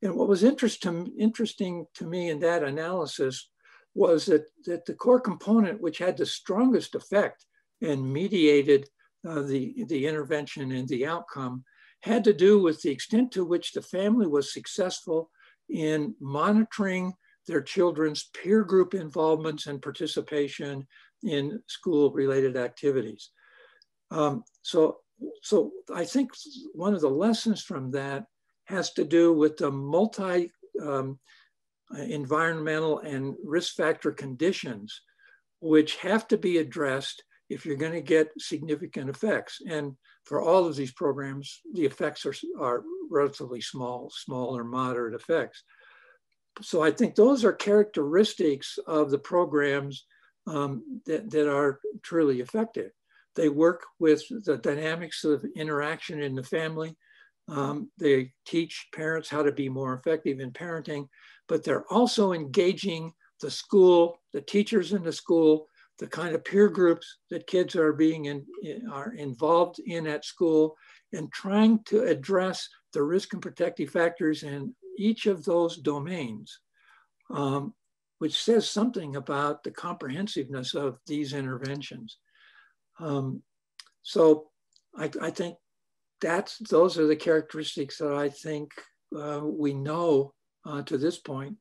And what was interesting to me in that analysis was that the core component which had the strongest effect and mediated the intervention and the outcome had to do with the extent to which the family was successful in monitoring their children's peer group involvements and participation in school-related activities. So I think one of the lessons from that has to do with the environmental and risk factor conditions which have to be addressed if you're going to get significant effects. And for all of these programs, the effects are relatively small or moderate effects. So I think those are characteristics of the programs that are truly effective. They work with the dynamics of interaction in the family. They teach parents how to be more effective in parenting, but they're also engaging the school, the teachers in the school, the kind of peer groups that kids are are involved in at school, and trying to address the risk and protective factors in each of those domains, which says something about the comprehensiveness of these interventions. So I think those are the characteristics that I think we know to this point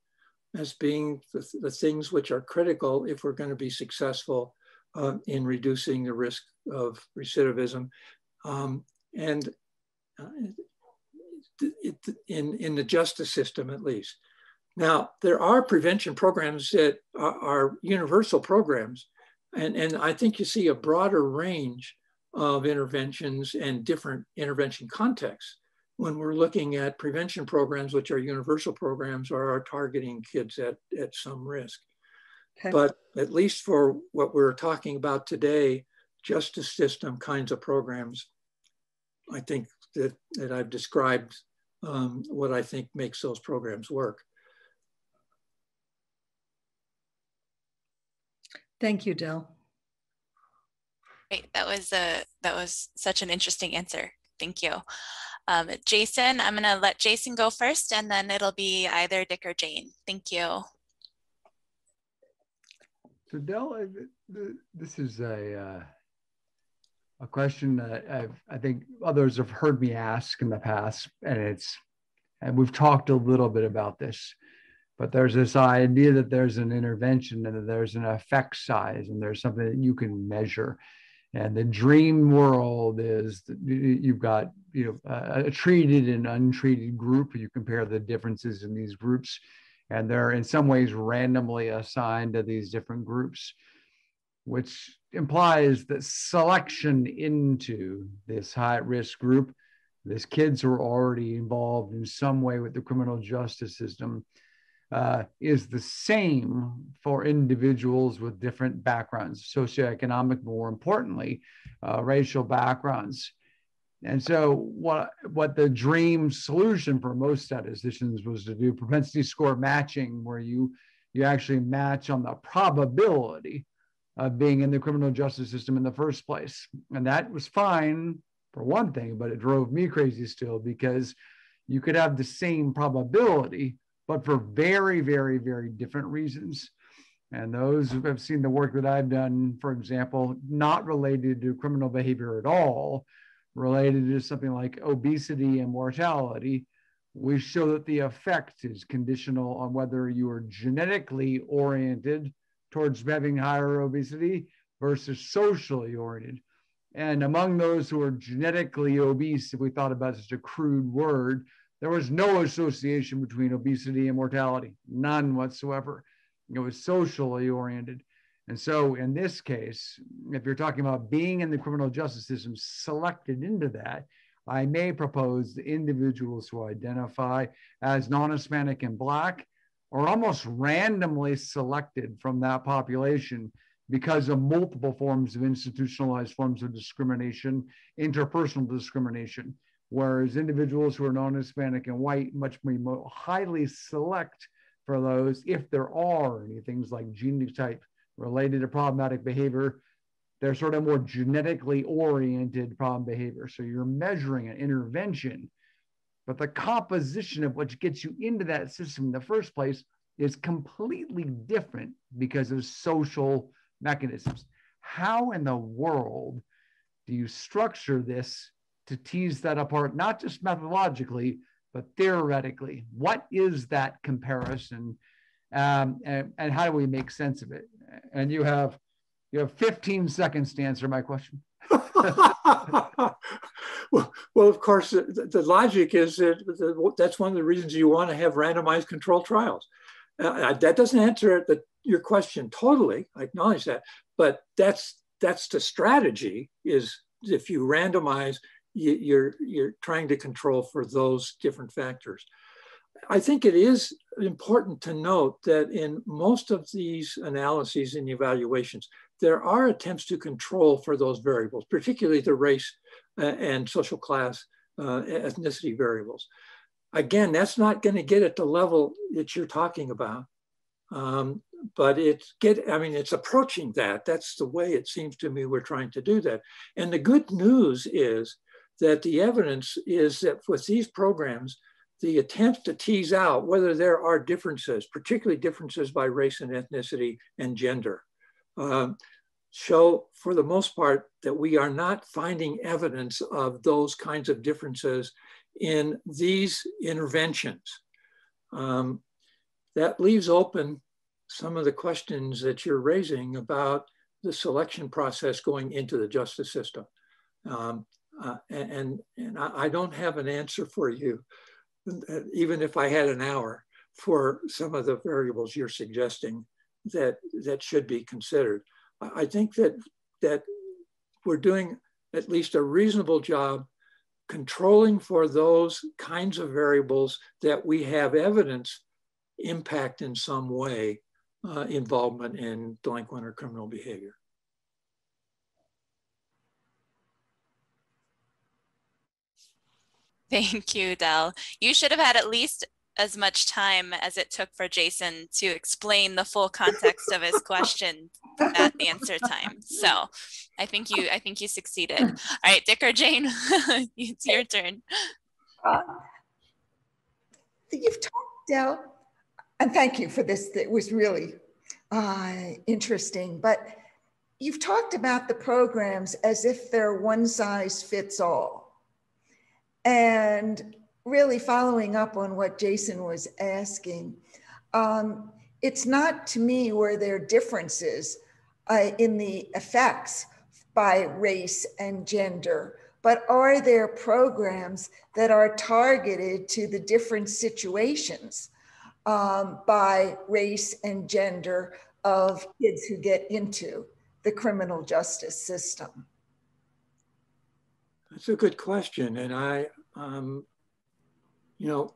as being the things which are critical if we're going to be successful in reducing the risk of recidivism and in the justice system at least. Now, there are prevention programs that are universal programs, and I think you see a broader range of interventions and different intervention contexts when we're looking at prevention programs, which are universal programs or are targeting kids at some risk. Okay. But at least for what we're talking about today, justice system kinds of programs, I think that I've described what I think makes those programs work. Thank you, Del. Great. That was such an interesting answer. Thank you. Jason, I'm going to let Jason go first, and then it'll be either Dick or Jane. Thank you. So Del, this is a question that I think others have heard me ask in the past, and we've talked a little bit about this, but there's this idea that there's an intervention and that there's an effect size and there's something that you can measure. And the dream world is you've got a treated and untreated group. You compare the differences in these groups, and they're in some ways randomly assigned to these different groups, which implies that selection into this high-risk group, these kids who are already involved in some way with the criminal justice system, is the same for individuals with different backgrounds, socioeconomic, more importantly, racial backgrounds. And so what the dream solution for most statisticians was to do propensity score matching, where you actually match on the probability of being in the criminal justice system in the first place. And that was fine for one thing, but it drove me crazy still, because you could have the same probability, but for very, very, very different reasons. And those who have seen the work that I've done, for example, not related to criminal behavior at all, related to something like obesity and mortality, we show that the effect is conditional on whether you are genetically oriented towards having higher obesity versus socially oriented. And among those who are genetically obese, if we thought about such a crude word, there was no association between obesity and mortality, none whatsoever. It was socially oriented. And so in this case, if you're talking about being in the criminal justice system selected into that, I may propose the individuals who identify as non-Hispanic and Black are almost randomly selected from that population because of multiple forms of institutionalized forms of discrimination, interpersonal discrimination. Whereas individuals who are non-Hispanic and white much more highly select for those, if there are any things like genotype related to problematic behavior, they're sort of more genetically oriented problem behavior. So you're measuring an intervention, but the composition of what gets you into that system in the first place is completely different because of social mechanisms. How in the world do you structure this to tease that apart, not just methodologically, but theoretically? What is that comparison, and how do we make sense of it? And you have 15 seconds to answer my question. well, of course, the logic is that that's one of the reasons you want to have randomized controlled trials. That doesn't answer your question totally. I acknowledge that, but that's the strategy. Is if you randomize, you're trying to control for those different factors. I think it is important to note that in most of these analyses and evaluations, there are attempts to control for those variables, particularly the race and social class, ethnicity variables. Again, that's not going to get at the level that you're talking about, but it's approaching that. That's the way it seems to me we're trying to do that. And the good news is that the evidence is that with these programs, the attempts to tease out whether there are differences, particularly differences by race and ethnicity and gender, show for the most part that we are not finding evidence of those kinds of differences in these interventions. That leaves open some of the questions that you're raising about the selection process going into the justice system. And I don't have an answer for you, even if I had an hour, for some of the variables you're suggesting that should be considered. I think that we're doing at least a reasonable job controlling for those kinds of variables that we have evidence impact in some way involvement in delinquent or criminal behavior. Thank you, Del. You should have had at least as much time as it took for Jason to explain the full context of his question at answer time. So I think you succeeded. All right, Dick or Jane, it's your turn. You've talked, Del, and thank you for this. It was really interesting, but you've talked about the programs as if they're one size fits all. And really following up on what Jason was asking, it's not to me where there are differences in the effects by race and gender, but are there programs that are targeted to the different situations by race and gender of kids who get into the criminal justice system? That's a good question. And I know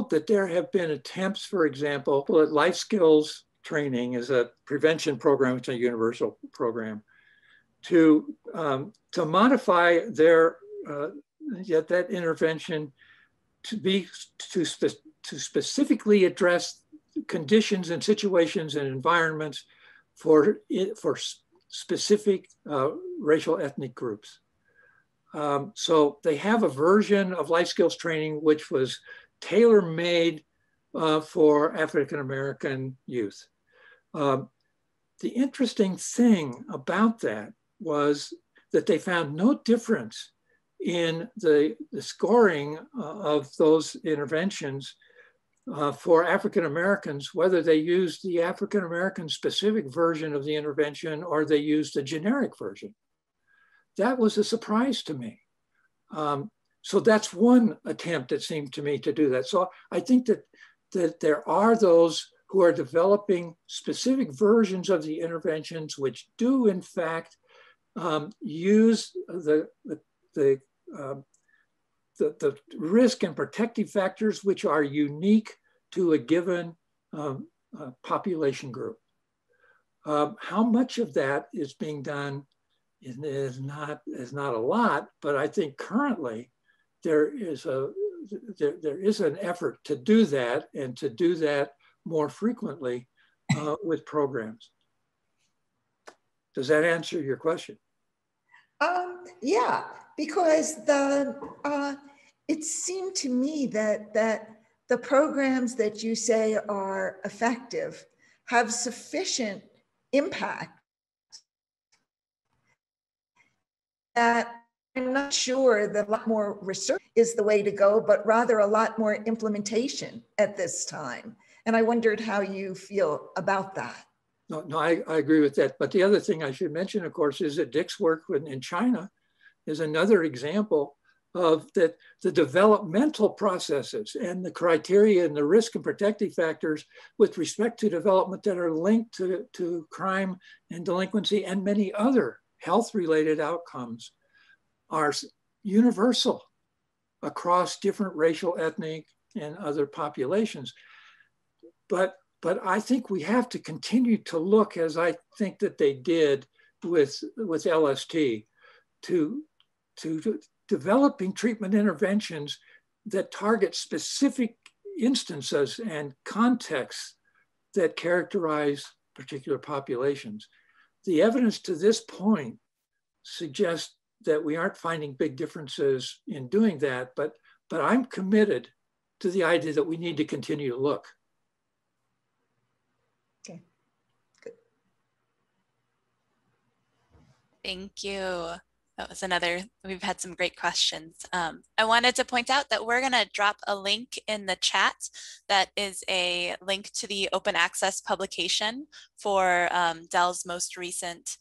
that there have been attempts, for example, at life skills training is a prevention program, it's a universal program, to modify that intervention to specifically address conditions and situations and environments for specific racial ethnic groups. So they have a version of life skills training which was tailor-made for African-American youth. The interesting thing about that was that they found no difference in the scoring of those interventions for African-Americans, whether they used the African-American specific version of the intervention or they used a generic version. That was a surprise to me. So that's one attempt, it seemed to me, to do that. So I think that there are those who are developing specific versions of the interventions which do in fact use the risk and protective factors which are unique to a given population group. How much of that is being done is not a lot, but I think currently there is an effort to do that and to do that more frequently with programs. Does that answer your question? Yeah, because it seemed to me that the programs that you say are effective have sufficient impact that I'm not sure that a lot more research is the way to go, but rather a lot more implementation at this time. And I wondered how you feel about that. No, I agree with that. But the other thing I should mention, of course, is that Dick's work in China is another example of that the developmental processes and the criteria and the risk and protective factors with respect to development that are linked to crime and delinquency and many other health-related outcomes are universal across different racial, ethnic, and other populations. But I think we have to continue to look, as I think that they did with LST, to developing treatment interventions that target specific instances and contexts that characterize particular populations. The evidence to this point suggests that we aren't finding big differences in doing that, but I'm committed to the idea that we need to continue to look. Okay, good. Thank you. That was another, we've had some great questions. I wanted to point out that we're gonna drop a link in the chat that is a link to the open access publication for Del's most recent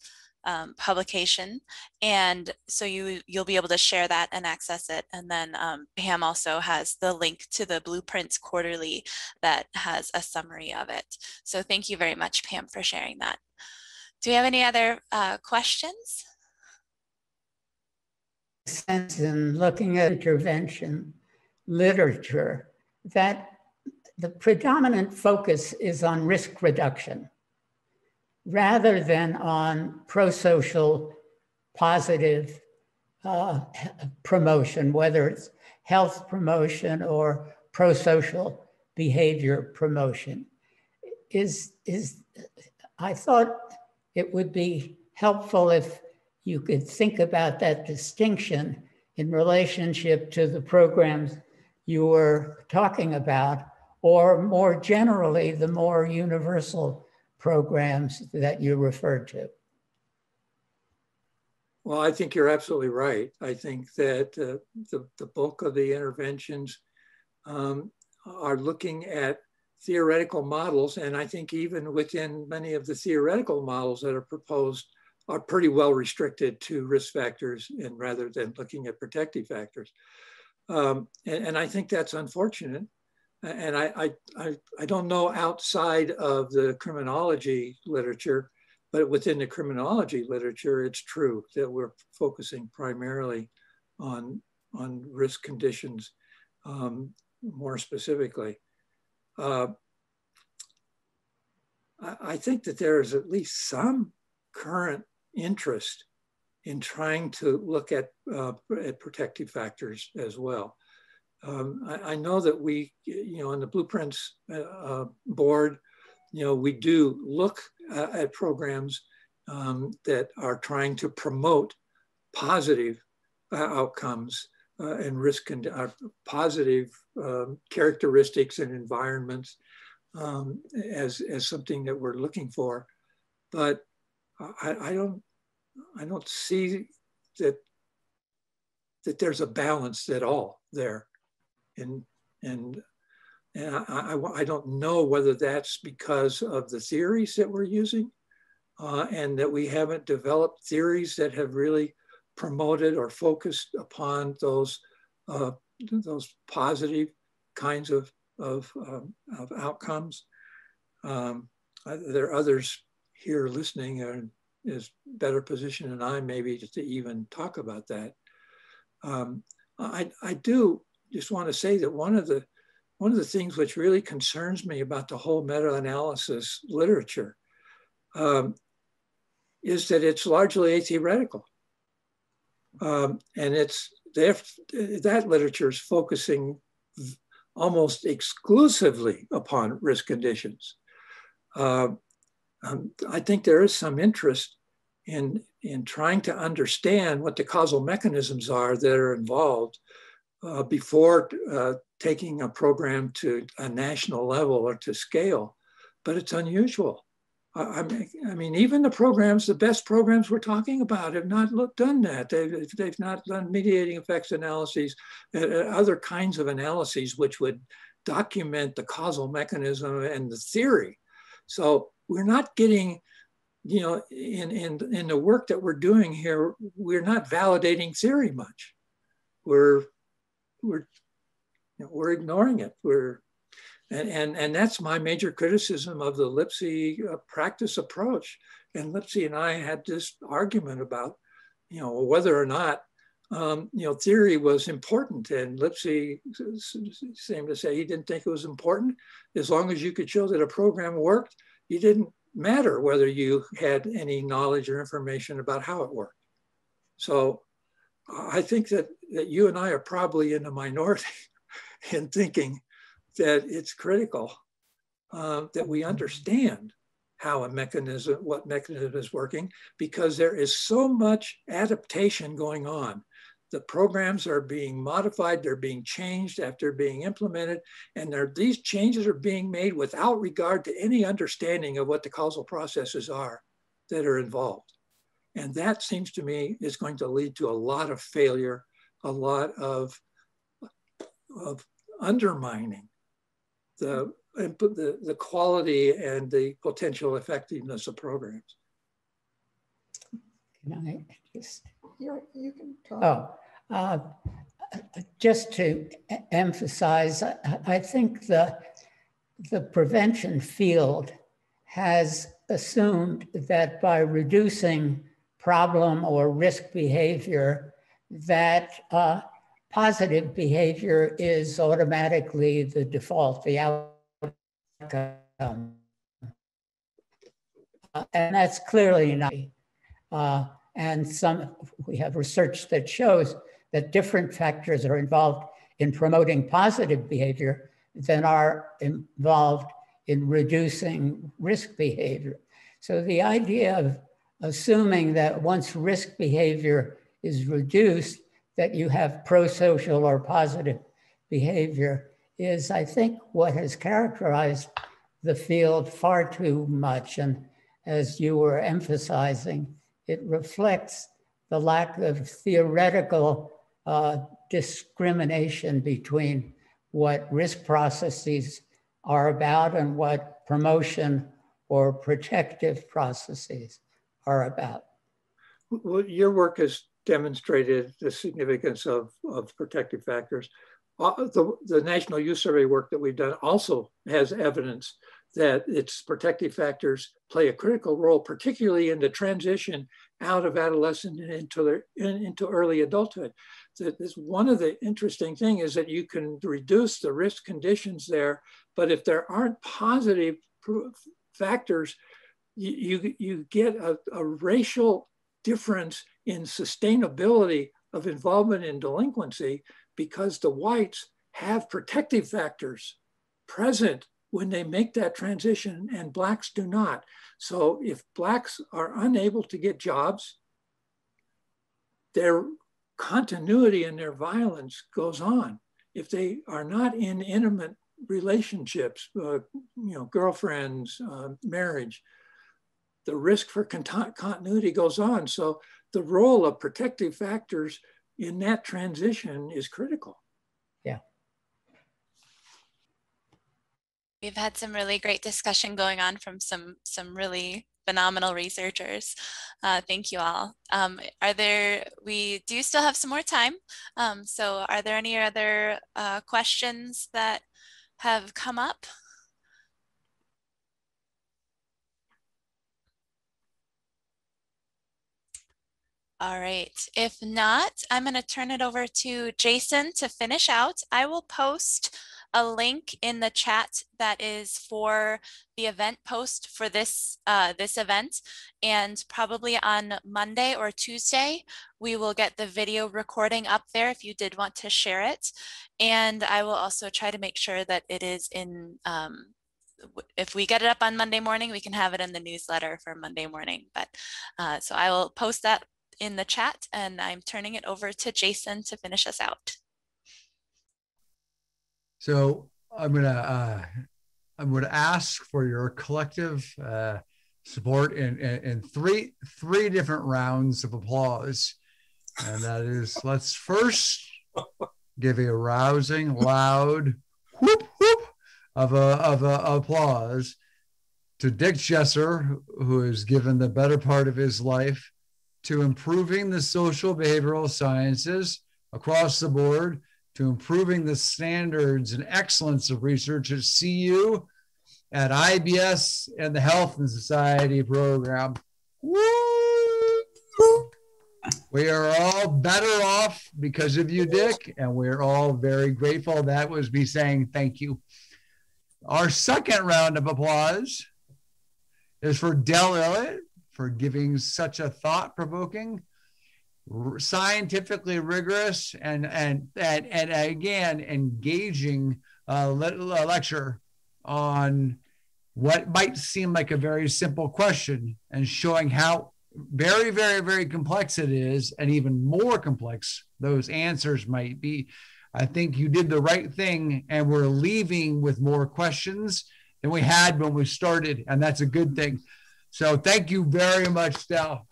publication. And so you'll be able to share that and access it. And then Pam also has the link to the Blueprints Quarterly that has a summary of it. So thank you very much, Pam, for sharing that. Do we have any other questions? Sense in looking at intervention literature that the predominant focus is on risk reduction rather than on pro-social positive promotion, whether it's health promotion or pro-social behavior promotion. I thought it would be helpful if you could think about that distinction in relationship to the programs you were talking about, or more generally, the more universal programs that you referred to. Well, I think you're absolutely right. I think that the bulk of the interventions are looking at theoretical models. And I think even within many of the theoretical models that are proposed are pretty well restricted to risk factors and rather than looking at protective factors. And I think that's unfortunate. And I don't know outside of the criminology literature, but within the criminology literature, it's true that we're focusing primarily on risk conditions more specifically. I think that there is at least some current interest in trying to look at protective factors as well. I know that we, on the Blueprints board, we do look at programs that are trying to promote positive outcomes and positive characteristics and environments as something that we're looking for. But I don't see that there's a balance at all there. And I don't know whether that's because of the theories that we're using and that we haven't developed theories that have really promoted or focused upon those positive kinds of outcomes. There are others here listening and is better positioned than I maybe to even talk about that. I do just want to say that one of the things which really concerns me about the whole meta-analysis literature is that it's largely theoretical. And that literature is focusing almost exclusively upon risk conditions. I think there is some interest in trying to understand what the causal mechanisms are that are involved before taking a program to a national level or to scale, but it's unusual. I mean, even the best programs we're talking about have not done that. They've not done mediating effects analyses, other kinds of analyses which would document the causal mechanism and the theory. So we're not getting, in the work that we're doing here, we're not validating theory much. We're ignoring it. And that's my major criticism of the Lipsey practice approach. And Lipsey and I had this argument about, whether or not, theory was important. And Lipsey seemed to say he didn't think it was important. As long as you could show that a program worked, it didn't matter whether you had any knowledge or information about how it worked. So I think that you and I are probably in the minority in thinking that it's critical that we understand how what mechanism is working, because there is so much adaptation going on. The programs are being modified, they're being changed after being implemented, and these changes are being made without regard to any understanding of what the causal processes are that are involved. And that seems to me is going to lead to a lot of failure, a lot of undermining the quality and the potential effectiveness of programs. Can I just? You can talk. Just to emphasize, I think the prevention field has assumed that by reducing problem or risk behavior, that positive behavior is automatically the default, the outcome. And that's clearly not. And we have research that shows that different factors are involved in promoting positive behavior than are involved in reducing risk behavior. So the idea of assuming that once risk behavior is reduced, that you have pro-social or positive behavior is, I think, what has characterized the field far too much. And as you were emphasizing, it reflects the lack of theoretical discrimination between what risk processes are about and what promotion or protective processes are about. Well, your work has demonstrated the significance of protective factors. The National Youth Survey work that we've done also has evidence that its protective factors play a critical role, particularly in the transition out of adolescence and into early adulthood. One of the interesting things is that you can reduce the risk conditions there, but if there aren't positive factors, you get a racial difference in sustainability of involvement in delinquency because the whites have protective factors present when they make that transition and blacks do not. So if blacks are unable to get jobs, their continuity in their violence goes on. If they are not in intimate relationships, girlfriends, marriage, the risk for continuity goes on. So the role of protective factors in that transition is critical. Yeah. We've had some really great discussion going on from some really phenomenal researchers. Thank you all. We do still have some more time. So are there any other questions that have come up? All right, if not, I'm going to turn it over to Jason to finish out. I will post a link in the chat that is for the event post for this event, and probably on Monday or Tuesday we will get the video recording up there if you did want to share it. And I will also try to make sure that it is in if we get it up on Monday morning, we can have it in the newsletter for Monday morning. But so I will post that in the chat, and I'm turning it over to Jason to finish us out. So I'm gonna ask for your collective support in three different rounds of applause, and that is, let's first give a rousing, loud whoop whoop of applause to Dick Jessor, who has given the better part of his life to improving the social behavioral sciences across the board, to improving the standards and excellence of research at CU, at IBS, and the Health and Society program. Woo! We are all better off because of you, Dick, and we're all very grateful. That was me saying thank you. Our second round of applause is for Elliott for giving such a thought-provoking, scientifically rigorous, and again engaging lecture on what might seem like a very simple question, and showing how very, very, very complex it is, and even more complex those answers might be. I think you did the right thing, and we're leaving with more questions than we had when we started, and that's a good thing. So thank you very much, Del.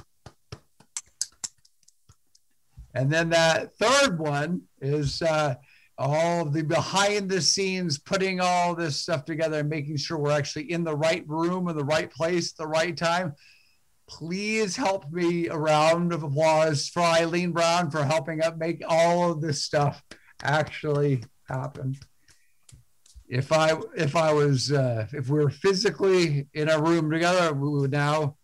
And then that third one is all of the behind the scenes, putting all this stuff together and making sure we're actually in the right room, in the right place, at the right time. Please help me. A round of applause for Eileen Brown for helping up make all of this stuff actually happen. If we were physically in a room together, we would now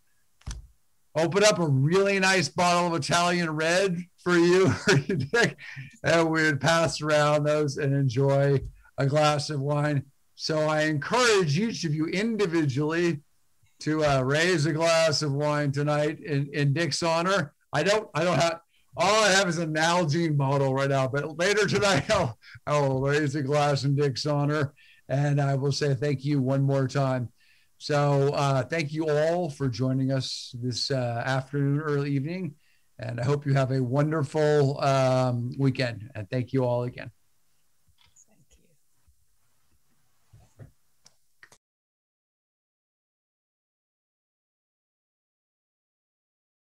open up a really nice bottle of Italian red for you, Dick, and we would pass around those and enjoy a glass of wine. So I encourage each of you individually to raise a glass of wine tonight in Dick's honor. I don't have, all I have is an Nalgene bottle right now, but later tonight I'll raise a glass in Dick's honor, and I will say thank you one more time. So thank you all for joining us this afternoon, early evening, and I hope you have a wonderful weekend. And thank you all again.